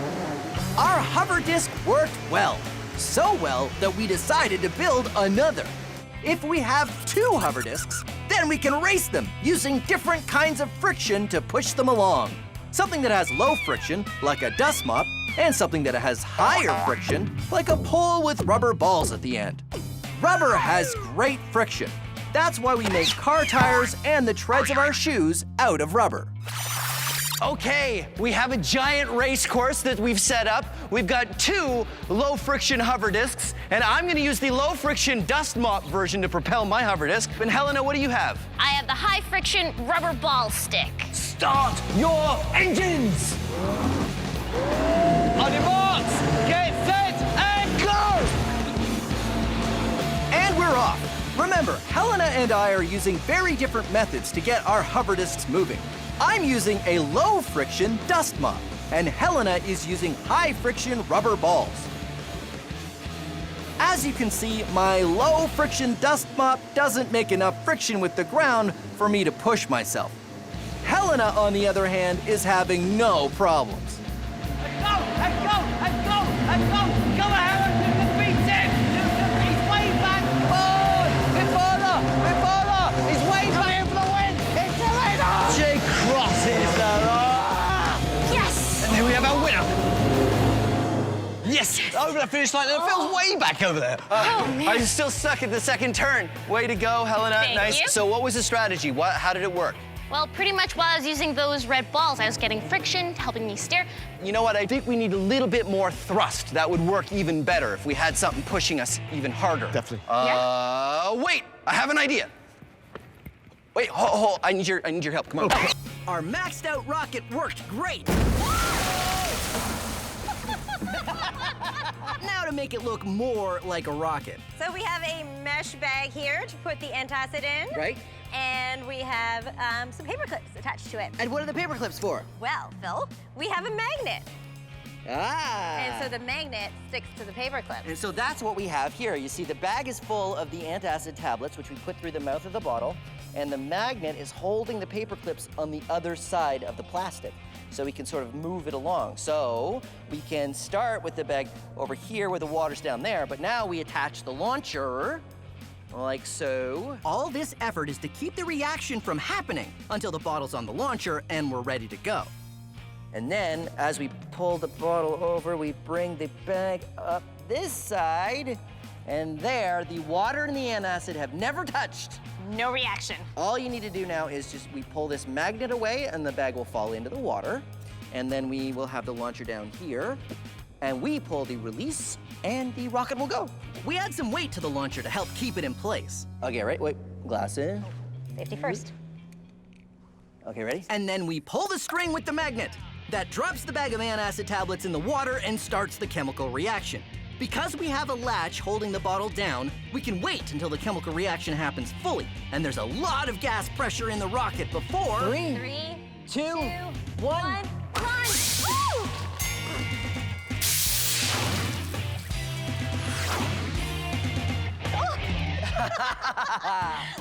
Our hover disc worked well. So well that we decided to build another. If we have two hover discs, then we can race them using different kinds of friction to push them along. Something that has low friction, like a dust mop, and something that has higher friction, like a pole with rubber balls at the end. Rubber has great friction. That's why we make car tires and the treads of our shoes out of rubber. Okay, we have a giant race course that we've set up. We've got two low-friction hover discs, and I'm gonna use the low-friction dust mop version to propel my hover disc. And Helena, what do you have? I have the high-friction rubber ball stick. Start your engines! on your marks, get set, and go! And we're off. Remember, Helena and I are using very different methods to get our hover discs moving. I'm using a low-friction dust mop, and Helena is using high-friction rubber balls. As you can see, my low-friction dust mop doesn't make enough friction with the ground for me to push myself. Helena, on the other hand, is having no problems. Go ahead, you can beat him! He's way back! Forward! Bit further! He's way back! For the win! It's Helena! Jay over the finish line. It feels way back over there. I'm still stuck at the second turn. Way to go, Helena. Thank nice. you. So what was the strategy? How did it work? Well, pretty much while I was using those red balls, I was getting friction, helping me steer. You know what? I think we need a little bit more thrust. That would work even better if we had something pushing us even harder. Definitely. Wait, I have an idea. Wait, hold, I need your help. Come on. Our maxed out rocket worked great. Now to make it look more like a rocket. So we have a mesh bag here to put the antacid in. Right. And we have some paper clips attached to it. And what are the paper clips for? Well, Phil, we have a magnet. Ah. And so the magnet sticks to the paper clip. And so that's what we have here. You see, the bag is full of the antacid tablets, which we put through the mouth of the bottle, and the magnet is holding the paper clips on the other side of the plastic. So we can sort of move it along. So we can start with the bag over here where the water's down there, but now we attach the launcher like so. All this effort is to keep the reaction from happening until the bottle's on the launcher and we're ready to go. And then, as we pull the bottle over, we bring the bag up this side, and there, the water and the antacid have never touched. No reaction. All you need to do now is we pull this magnet away, and the bag will fall into the water, and then we will have the launcher down here, and we pull the release, and the rocket will go. We add some weight to the launcher to help keep it in place. Okay, right, wait, glasses. Safety first. Okay, ready? And then we pull the string with the magnet. That drops the bag of antacid tablets in the water and starts the chemical reaction. Because we have a latch holding the bottle down, we can wait until the chemical reaction happens fully. And there's a lot of gas pressure in the rocket before... 3, 2, 1, launch! Woo!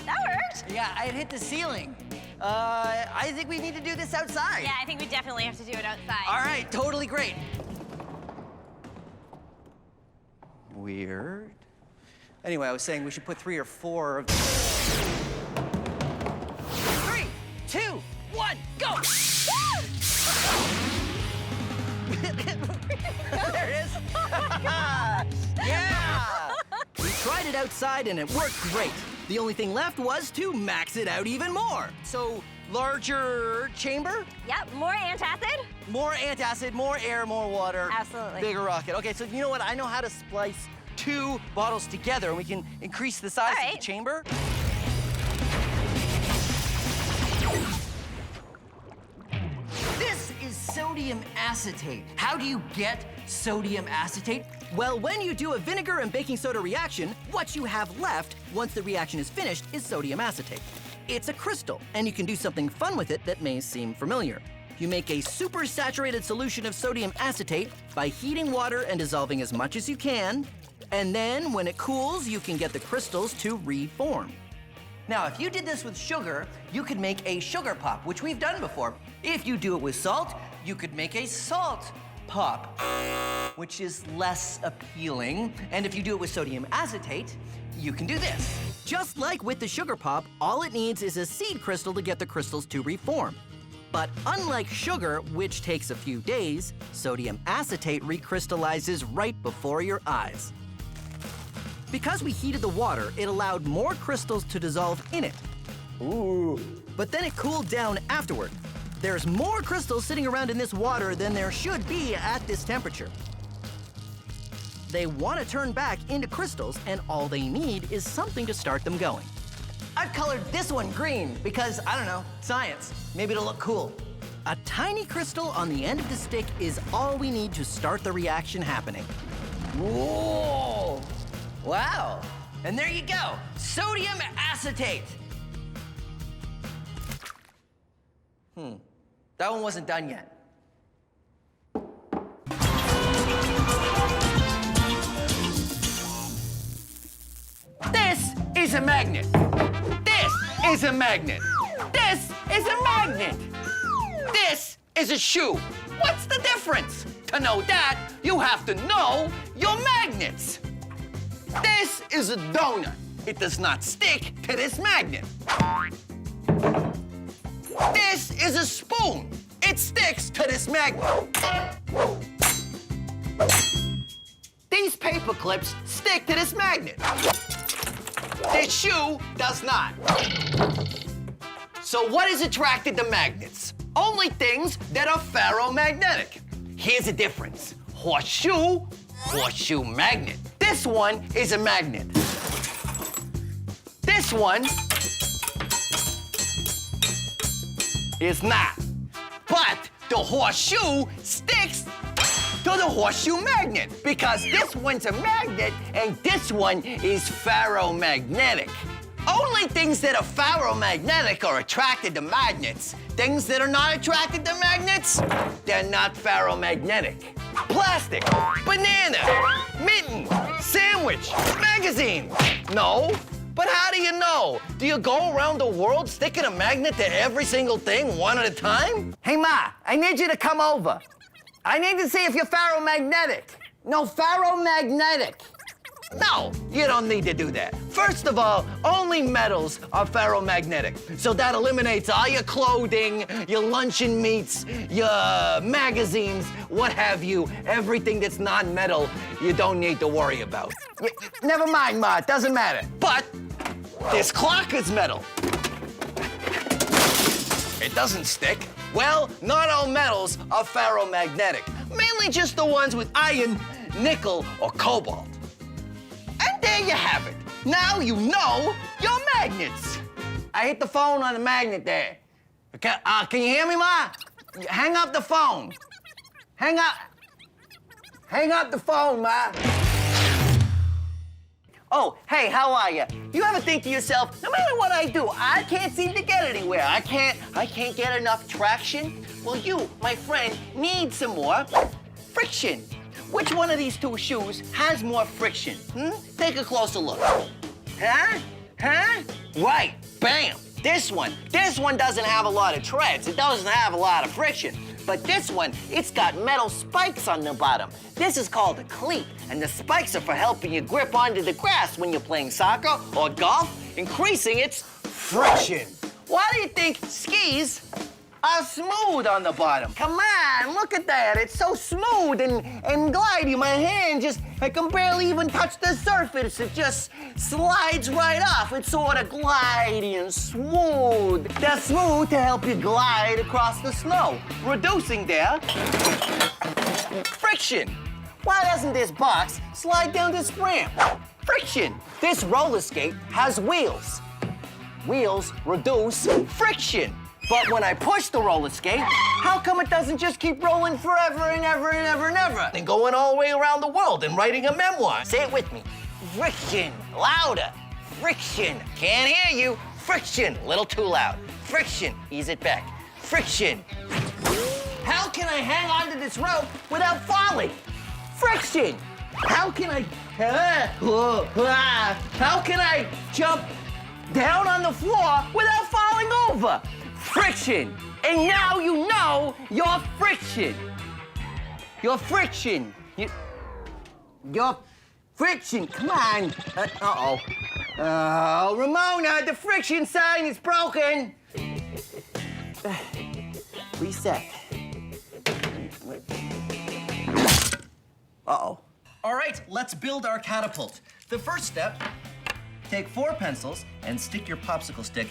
That worked. Yeah, I hit the ceiling. I think we need to do this outside. Yeah, I think we definitely have to do it outside. All right, totally great. Weird. Anyway, I was saying we should put 3 or 4 of these. 3, 2, 1, go! There it is. Yeah! We tried it outside and it worked great. The only thing left was to max it out even more. So, larger chamber? Yep, more antacid. More antacid, more air, more water. Absolutely. Bigger rocket. Okay, so you know what? I know how to splice 2 bottles together, and we can increase the size of the chamber. This is sodium acetate. How do you get sodium acetate? Well, when you do a vinegar and baking soda reaction, what you have left, once the reaction is finished, is sodium acetate. It's a crystal, and you can do something fun with it that may seem familiar. You make a super saturated solution of sodium acetate by heating water and dissolving as much as you can, and then when it cools, you can get the crystals to reform. Now, if you did this with sugar, you could make a sugar pop, which we've done before. If you do it with salt, you could make a salt pop, which is less appealing. And if you do it with sodium acetate, you can do this. Just like with the sugar pop, all it needs is a seed crystal to get the crystals to reform. But unlike sugar, which takes a few days, sodium acetate recrystallizes right before your eyes. Because we heated the water, it allowed more crystals to dissolve in it. Ooh. But then it cooled down afterward. There's more crystals sitting around in this water than there should be at this temperature. They want to turn back into crystals, and all they need is something to start them going. I've colored this one green because, I don't know, science. Maybe it'll look cool. A tiny crystal on the end of the stick is all we need to start the reaction happening. Whoa! Wow. And there you go, sodium acetate. That one wasn't done yet. This is a magnet. This is a magnet. This is a magnet. This is a shoe. What's the difference? To know that, you have to know your magnets. This is a donut. It does not stick to this magnet. This is a spoon. It sticks to this magnet. These paper clips stick to this magnet. This shoe does not. So what is attracted to magnets? Only things that are ferromagnetic. Here's the difference. Horseshoe, horseshoe magnet. This one is a magnet. This one is not. But the horseshoe sticks to the horseshoe magnet because this one's a magnet and this one is ferromagnetic. Only things that are ferromagnetic are attracted to magnets. Things that are not attracted to magnets, they're not ferromagnetic. Plastic, banana, mitten, sandwich, magazine. No, but how do you know? Do you go around the world sticking a magnet to every single thing one at a time? Hey, Ma, I need you to come over. I need to see if you're ferromagnetic. No, ferromagnetic. No, you don't need to do that. First of all, only metals are ferromagnetic. So that eliminates all your clothing, your luncheon meats, your magazines, what have you. Everything that's non-metal, you don't need to worry about. Never mind, Ma, it doesn't matter. But this clock is metal. It doesn't stick. Well, not all metals are ferromagnetic. Mainly just the ones with iron, nickel, or cobalt. And there you have it. Now you know your magnets. I hit the phone on the magnet there. Okay, can you hear me, Ma? Hang up the phone. Hang up the phone, Ma. Oh, hey, how are you? You ever think to yourself, no matter what I do, I can't seem to get anywhere. I can't get enough traction? Well, you, my friend, need some more friction. Which one of these two shoes has more friction? Take a closer look. Huh? Right, bam. This one doesn't have a lot of treads. It doesn't have a lot of friction. But this one, it's got metal spikes on the bottom. This is called a cleat, and the spikes are for helping you grip onto the grass when you're playing soccer or golf, increasing its friction. Why do you think skis are smooth on the bottom? Come on, look at that. It's so smooth and glidey. My hand I can barely even touch the surface. It just slides right off. It's sort of glidey and smooth. They're smooth to help you glide across the snow, reducing their friction. Why doesn't this box slide down this ramp? Friction. This roller skate has wheels. Wheels reduce friction. But when I push the roller skate, how come it doesn't just keep rolling forever and ever and ever and ever? And going all the way around the world and writing a memoir. Say it with me. Friction. Louder. Friction. Can't hear you. Friction. Little too loud. Friction. Ease it back. Friction. How can I hang onto this rope without falling? Friction. How can I jump down on the floor without falling over? Friction. And now you know your friction. Your friction. Your friction. Come on. Uh-oh. Oh, Ramona, the friction sign is broken. Reset. Uh-oh. All right, let's build our catapult. The first step, take 4 pencils and stick your popsicle stick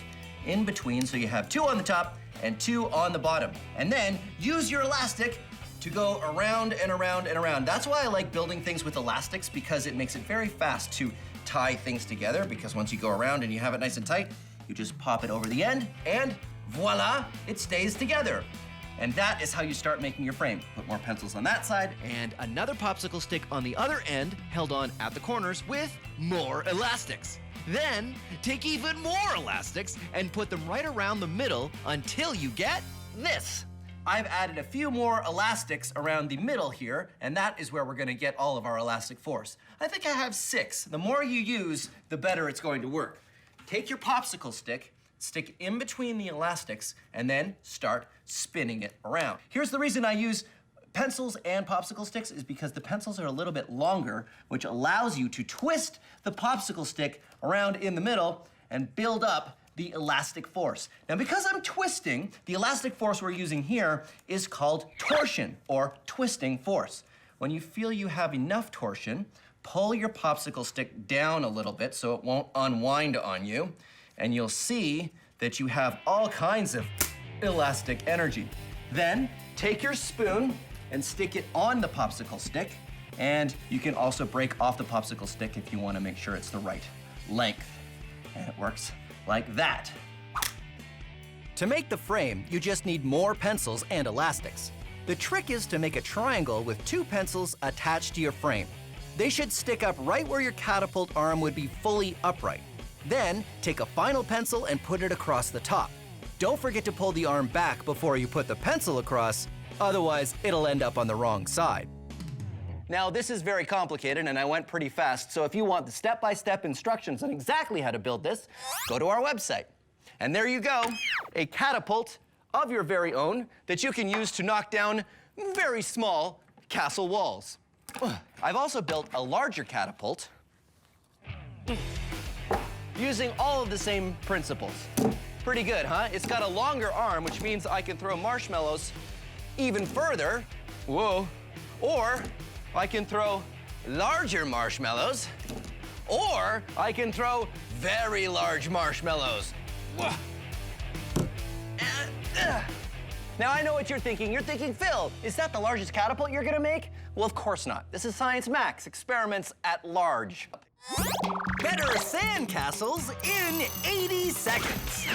in between so you have 2 on the top and 2 on the bottom. And then use your elastic to go around and around and around. That's why I like building things with elastics, because it makes it very fast to tie things together, because once you go around and you have it nice and tight, you just pop it over the end and voila, it stays together. And that is how you start making your frame. Put more pencils on that side and another popsicle stick on the other end, held on at the corners with more elastics. Then take even more elastics and put them right around the middle until you get this. I've added a few more elastics around the middle here, and that is where we're gonna get all of our elastic force. I think I have 6. The more you use, the better it's going to work. Take your popsicle stick, stick in between the elastics, and then start spinning it around. Here's the reason I use pencils and popsicle sticks, is because the pencils are a little bit longer, which allows you to twist the popsicle stick around in the middle and build up the elastic force. Now, because I'm twisting, the elastic force we're using here is called torsion, or twisting force. When you feel you have enough torsion, pull your popsicle stick down a little bit so it won't unwind on you, and you'll see that you have all kinds of elastic energy. Then take your spoon and stick it on the popsicle stick, and you can also break off the popsicle stick if you want to make sure it's the right length. And it works like that. To make the frame, you just need more pencils and elastics. The trick is to make a triangle with 2 pencils attached to your frame. They should stick up right where your catapult arm would be fully upright. Then, take a final pencil and put it across the top. Don't forget to pull the arm back before you put the pencil across, otherwise it'll end up on the wrong side. Now, this is very complicated, and I went pretty fast, so if you want the step-by-step instructions on exactly how to build this, go to our website. And there you go, a catapult of your very own that you can use to knock down very small castle walls. I've also built a larger catapult using all of the same principles. Pretty good, huh? It's got a longer arm, which means I can throw marshmallows even further. Whoa. Or I can throw larger marshmallows, or I can throw very large marshmallows. Now I know what you're thinking. You're thinking, Phil, is that the largest catapult you're gonna make? Well, of course not. This is Science Max, experiments at large. Better sandcastles in 80 seconds.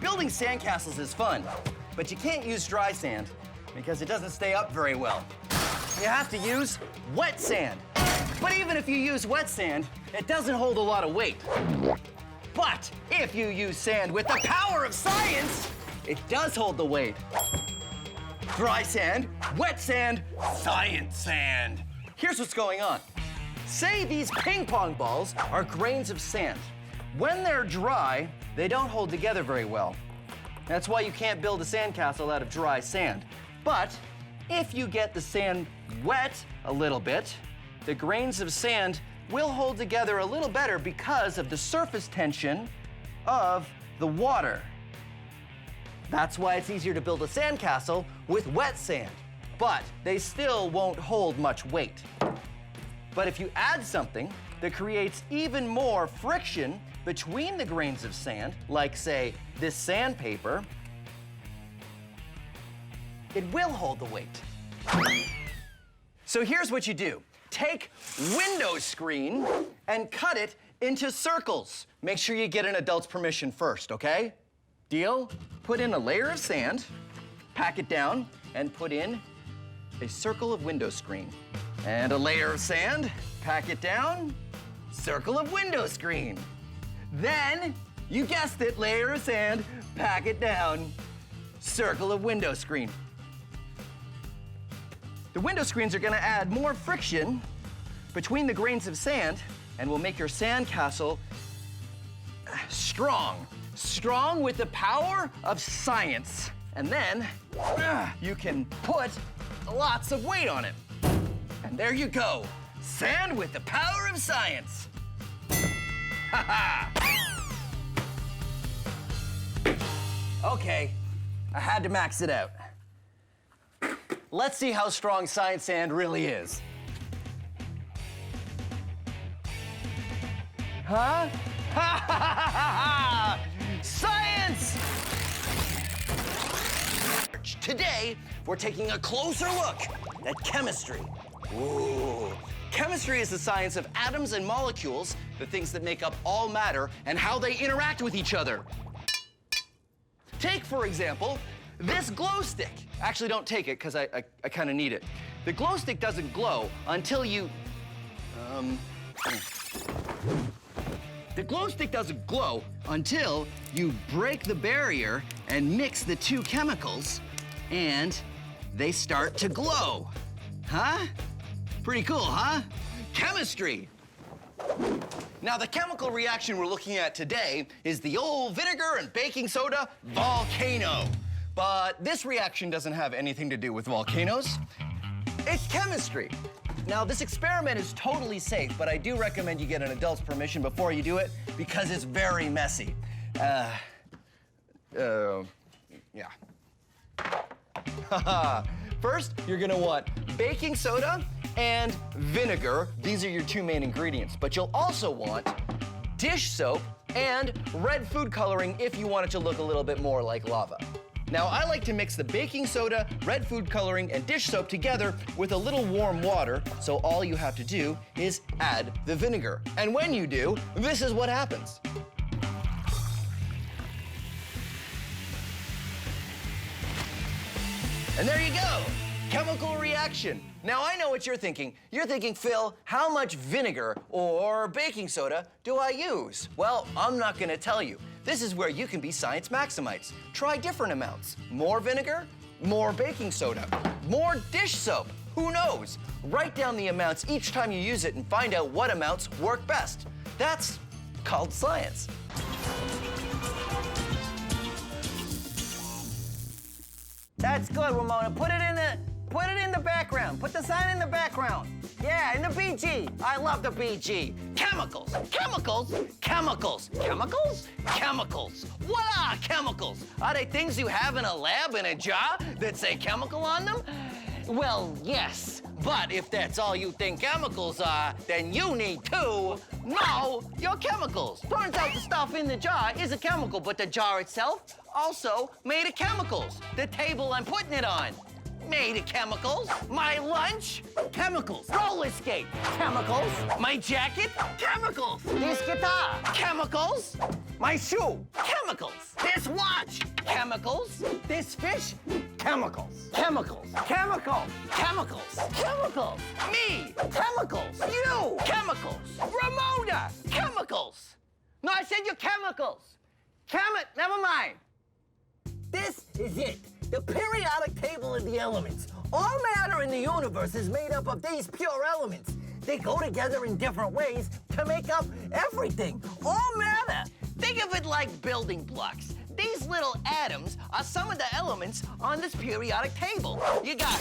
Building sandcastles is fun, but you can't use dry sand because it doesn't stay up very well. You have to use wet sand. But even if you use wet sand, it doesn't hold a lot of weight. But if you use sand with the power of science, it does hold the weight. Dry sand, wet sand, science sand. Here's what's going on. Say these ping pong balls are grains of sand. When they're dry, they don't hold together very well. That's why you can't build a sandcastle out of dry sand. But if you get the sand wet a little bit, the grains of sand will hold together a little better because of the surface tension of the water. That's why it's easier to build a sandcastle with wet sand, but they still won't hold much weight. But if you add something that creates even more friction between the grains of sand, like say this sandpaper, it will hold the weight. So here's what you do. Take window screen and cut it into circles. Make sure you get an adult's permission first, okay? Deal? Put in a layer of sand, pack it down, and put in a circle of window screen. And a layer of sand, pack it down, circle of window screen. Then, you guessed it, layer of sand, pack it down, circle of window screen. The window screens are gonna add more friction between the grains of sand and will make your sandcastle strong. Strong with the power of science. And then you can put lots of weight on it. And there you go. Sand with the power of science. Ha ha! Okay, I had to max it out. Let's see how strong science sand really is. Huh? Ha ha ha ha! Science! Today, we're taking a closer look at chemistry. Ooh. Chemistry is the science of atoms and molecules, the things that make up all matter, and how they interact with each other. Take, for example, this glow stick. Actually, don't take it, because I kind of need it. The glow stick doesn't glow until you... The glow stick doesn't glow until you break the barrier and mix the two chemicals, and they start to glow. Huh? Pretty cool, huh? Chemistry. Now, the chemical reaction we're looking at today is the old vinegar and baking soda volcano. But this reaction doesn't have anything to do with volcanoes. It's chemistry. Now, this experiment is totally safe, but I do recommend you get an adult's permission before you do it because it's very messy. Yeah. First, you're gonna want baking soda and vinegar. These are your two main ingredients, but you'll also want dish soap and red food coloring if you want it to look a little bit more like lava. Now, I like to mix the baking soda, red food coloring, and dish soap together with a little warm water, so all you have to do is add the vinegar. And when you do, this is what happens. And there you go, chemical reaction. Now, I know what you're thinking. You're thinking, Phil, how much vinegar or baking soda do I use? Well, I'm not gonna tell you. This is where you can be science maximites. Try different amounts. More vinegar, more baking soda, more dish soap. Who knows? Write down the amounts each time you use it and find out what amounts work best. That's called science. That's good, Ramona. Put it in the background. Put the sign in the background. Yeah, in the BG. I love the BG. Chemicals, chemicals, chemicals, chemicals, chemicals. What are chemicals? Are they things you have in a lab in a jar that say chemical on them? Well, yes. But if that's all you think chemicals are, then you need to know your chemicals. Turns out the stuff in the jar is a chemical, but the jar itself also made of chemicals. The table I'm putting it on, made of chemicals. My lunch, chemicals. Roller skate, chemicals. My jacket, chemicals. This guitar, chemicals. My shoe, chemicals. This watch, chemicals. This fish, chemicals. Chemicals, chemicals, chemicals, chemicals. Me, chemicals. You, chemicals. Ramona, chemicals. No, I said your chemicals. Never mind. This is it. The periodic table of the elements. All matter in the universe is made up of these pure elements. They go together in different ways to make up everything. All matter. Think of it like building blocks. These little atoms are some of the elements on this periodic table. You got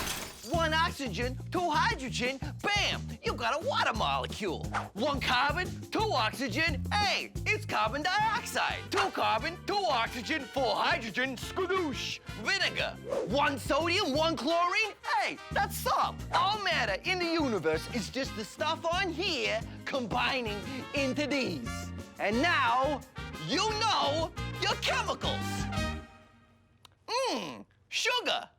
1 oxygen, 2 hydrogen, bam, you got a water molecule. 1 carbon, 2 oxygen, hey, it's carbon dioxide. 2 carbon, 2 oxygen, 4 hydrogen, skadoosh, vinegar. 1 sodium, 1 chlorine, hey, that's salt. All matter in the universe is just the stuff on here combining into these. And now, you know your chemicals. Sugar.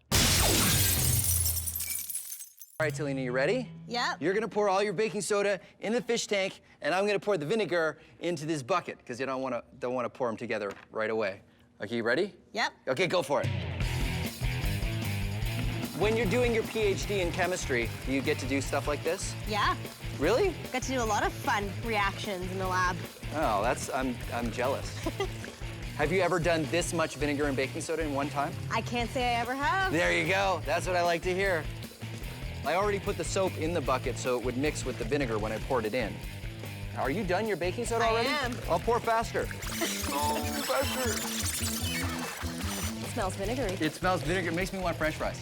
All right, Talina, you ready? Yep. You're gonna pour all your baking soda in the fish tank, and I'm gonna pour the vinegar into this bucket, because you don't wanna pour them together right away. Okay, you ready? Yep. Okay, go for it. When you're doing your PhD in chemistry, do you get to do stuff like this? Yeah. Really? Got to do a lot of fun reactions in the lab. Oh, I'm jealous. Have you ever done this much vinegar and baking soda in one time? I can't say I ever have. There you go. That's what I like to hear. I already put the soap in the bucket so it would mix with the vinegar when I poured it in. Are you done your baking soda already? I am. I'll pour faster. Oh, faster. It smells vinegary. It smells vinegar. It makes me want French fries.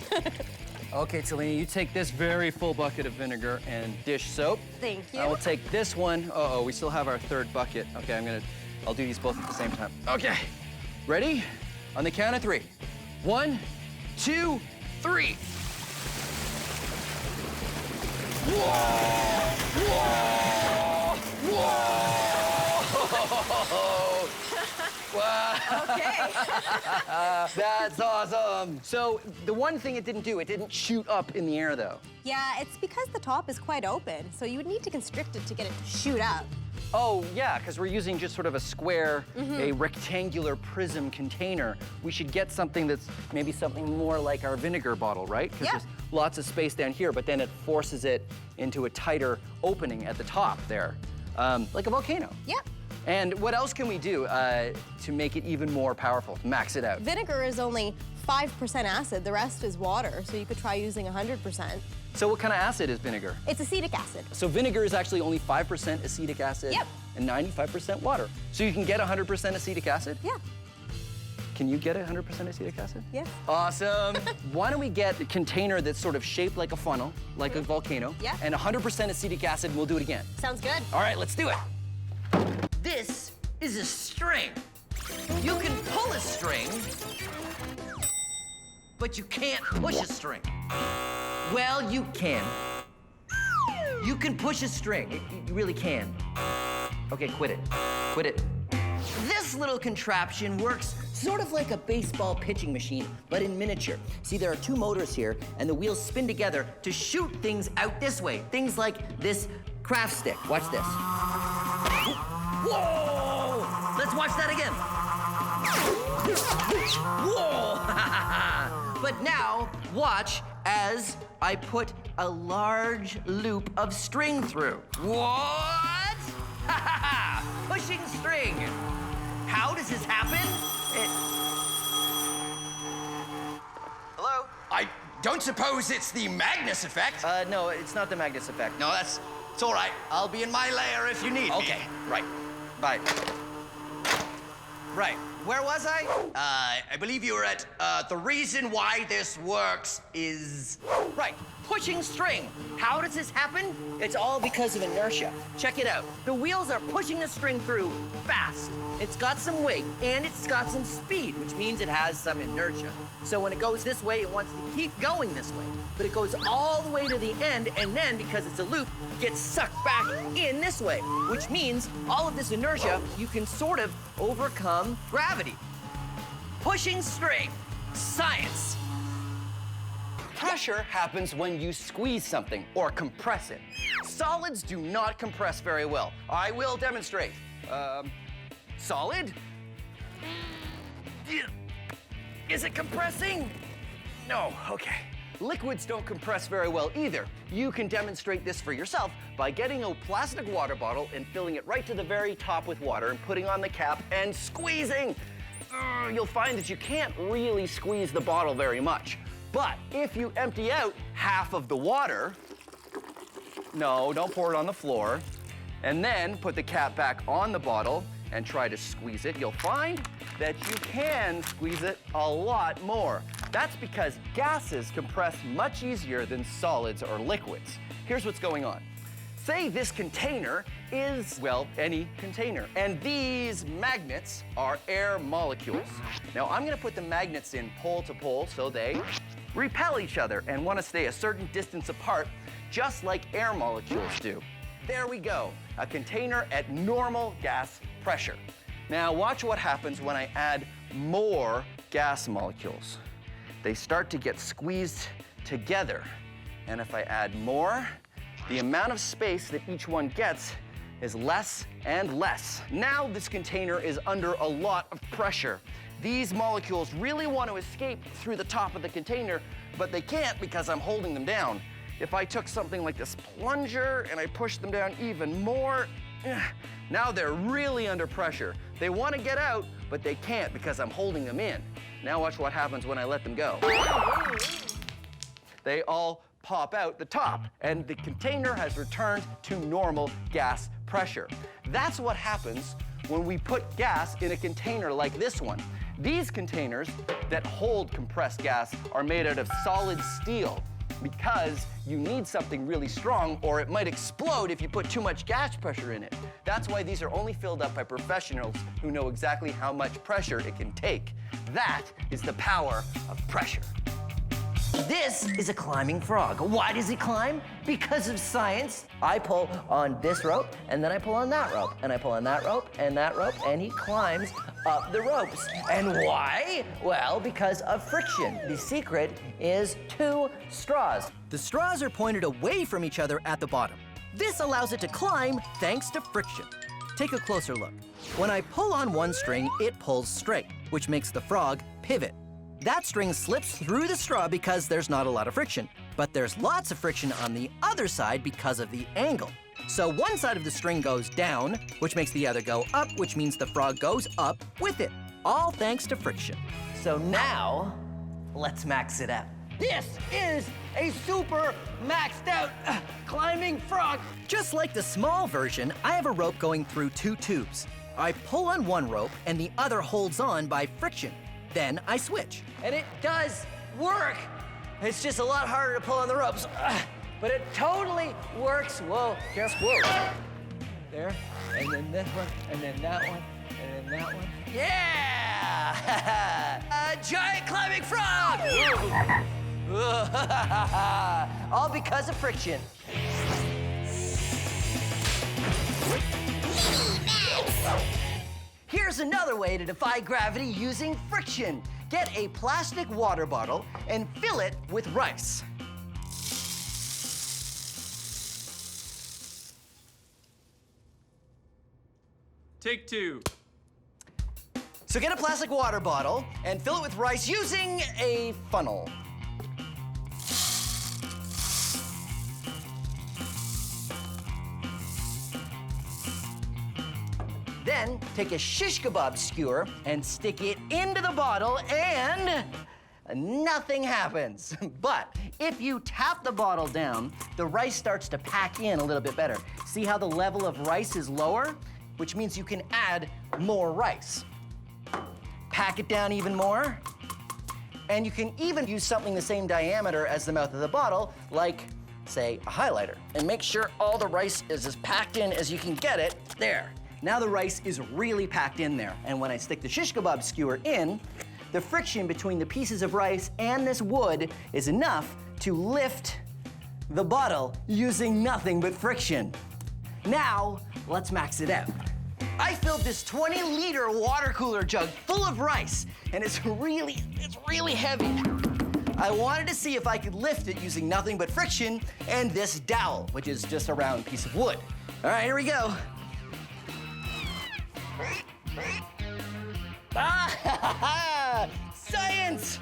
Okay, Talina, you take this very full bucket of vinegar and dish soap. Thank you. I will take this one. Uh-oh, we still have our third bucket. Okay, I'll do these both at the same time. Okay, ready? On the count of 3. 1, 2, 3. Whoa! Whoa! Whoa! Wow. Okay. That's awesome. So the one thing it didn't do, it didn't shoot up in the air though. Yeah, it's because the top is quite open, so you would need to constrict it to get it to shoot up. Oh, yeah, because we're using just sort of a square, a rectangular prism container. We should get something that's maybe something more like our vinegar bottle, right? Because there's lots of space down here, but then it forces it into a tighter opening at the top there, like a volcano. Yep. And what else can we do to make it even more powerful, to max it out? Vinegar is only 5% acid, the rest is water, so you could try using 100%. So what kind of acid is vinegar? It's acetic acid. So vinegar is actually only 5% acetic acid and 95% water. So you can get 100% acetic acid? Yeah. Can you get 100% acetic acid? Yes. Awesome. Why don't we get a container that's sort of shaped like a funnel, like a volcano, and 100% acetic acid, and we'll do it again. Sounds good. All right, let's do it. This is a string. You can pull a string, but you can't push a string. Well, you can. You can push a string. You really can. Okay, quit it. Quit it. This little contraption works sort of like a baseball pitching machine, but in miniature. See, there are two motors here, and the wheels spin together to shoot things out this way. Things like this craft stick. Watch this. Whoa! Let's watch that again. Whoa! But now, watch as I put a large loop of string through. What? Pushing string. How does this happen? Hello? I don't suppose it's the Magnus effect? No, it's not the Magnus effect. No, it's all right. I'll be in my lair if you need me. Okay, right. Bye. Right, where was I? I believe you were at, the reason why this works is... Right, pushing string. How does this happen? It's all because of inertia. Check it out. The wheels are pushing the string through fast. It's got some weight, and it's got some speed, which means it has some inertia. So when it goes this way, it wants to keep going this way. But it goes all the way to the end, and then, because it's a loop, gets sucked back in this way, which means all of this inertia, you can sort of overcome gravity. Pushing string. Science. Pressure happens when you squeeze something or compress it. Solids do not compress very well. I will demonstrate. Solid? Is it compressing? No, okay. Liquids don't compress very well either. You can demonstrate this for yourself by getting a plastic water bottle and filling it right to the very top with water and putting on the cap and squeezing. You'll find that you can't really squeeze the bottle very much. But if you empty out half of the water, no, don't pour it on the floor, and then put the cap back on the bottle and try to squeeze it, you'll find that you can squeeze it a lot more. That's because gases compress much easier than solids or liquids. Here's what's going on. Say this container is, well, any container, and these magnets are air molecules. Now I'm gonna put the magnets in pole to pole so they repel each other and wanna stay a certain distance apart, just like air molecules do. There we go, a container at normal gas pressure. Now watch what happens when I add more gas molecules. They start to get squeezed together. And if I add more, the amount of space that each one gets is less and less. Now this container is under a lot of pressure. These molecules really want to escape through the top of the container, but they can't because I'm holding them down. If I took something like this plunger and I pushed them down even more, now they're really under pressure. They want to get out, but they can't because I'm holding them in. Now watch what happens when I let them go. They all pop out the top, and the container has returned to normal gas pressure. That's what happens when we put gas in a container like this one. These containers that hold compressed gas are made out of solid steel because you need something really strong or it might explode if you put too much gas pressure in it. That's why these are only filled up by professionals who know exactly how much pressure it can take. That is the power of pressure. This is a climbing frog. Why does it climb? Because of science. I pull on this rope, and then I pull on that rope, and I pull on that rope, and he climbs up the ropes. And why? Well, because of friction. The secret is 2 straws. The straws are pointed away from each other at the bottom. This allows it to climb thanks to friction. Take a closer look. When I pull on one string, it pulls straight, which makes the frog pivot. That string slips through the straw because there's not a lot of friction, but there's lots of friction on the other side because of the angle. So one side of the string goes down, which makes the other go up, which means the frog goes up with it, all thanks to friction. So now, let's max it out. This is a super maxed out climbing frog. Just like the small version, I have a rope going through 2 tubes. I pull on one rope and the other holds on by friction. Then I switch. And it does work. It's just a lot harder to pull on the ropes. But it totally works. Whoa, guess what? There, and then this one, and then that one, and then that one. Yeah! A giant climbing frog! All because of friction. Here's another way to defy gravity using friction. Get a plastic water bottle and fill it with rice. Take two. So get a plastic water bottle and fill it with rice using a funnel. Then take a shish kebab skewer and stick it into the bottle and nothing happens. But if you tap the bottle down, the rice starts to pack in a little bit better. See how the level of rice is lower? Which means you can add more rice. Pack it down even more. And you can even use something the same diameter as the mouth of the bottle, like, say, a highlighter. And make sure all the rice is as packed in as you can get it. There. Now the rice is really packed in there. And when I stick the shish kebab skewer in, the friction between the pieces of rice and this wood is enough to lift the bottle using nothing but friction. Now, let's max it out. I filled this 20-liter water cooler jug full of rice, and it's really heavy. I wanted to see if I could lift it using nothing but friction and this dowel, which is just a round piece of wood. All right, here we go. Ah, science!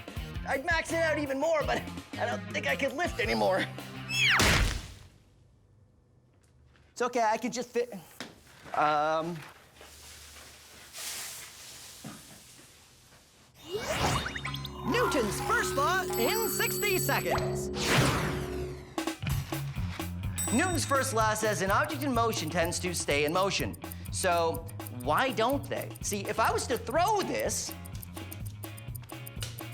I'd max it out even more, but I don't think I could lift anymore. It's okay, I could just fit. Newton's first law in 60 seconds. Newton's first law says an object in motion tends to stay in motion. So why don't they? See, if I was to throw this,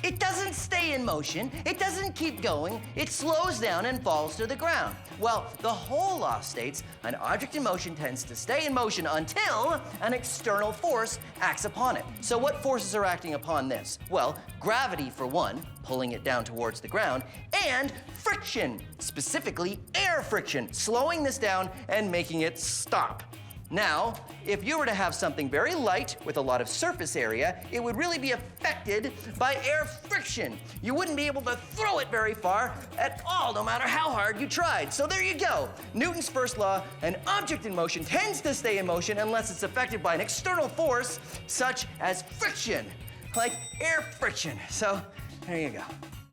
it doesn't stay in motion, it doesn't keep going, it slows down and falls to the ground. Well, the whole law states an object in motion tends to stay in motion until an external force acts upon it. So what forces are acting upon this? Well, gravity for one, pulling it down towards the ground, and friction, specifically air friction, slowing this down and making it stop. Now, if you were to have something very light with a lot of surface area, it would really be affected by air friction. You wouldn't be able to throw it very far at all, no matter how hard you tried. So there you go. Newton's first law, an object in motion tends to stay in motion unless it's affected by an external force, such as friction, like air friction. So there you go.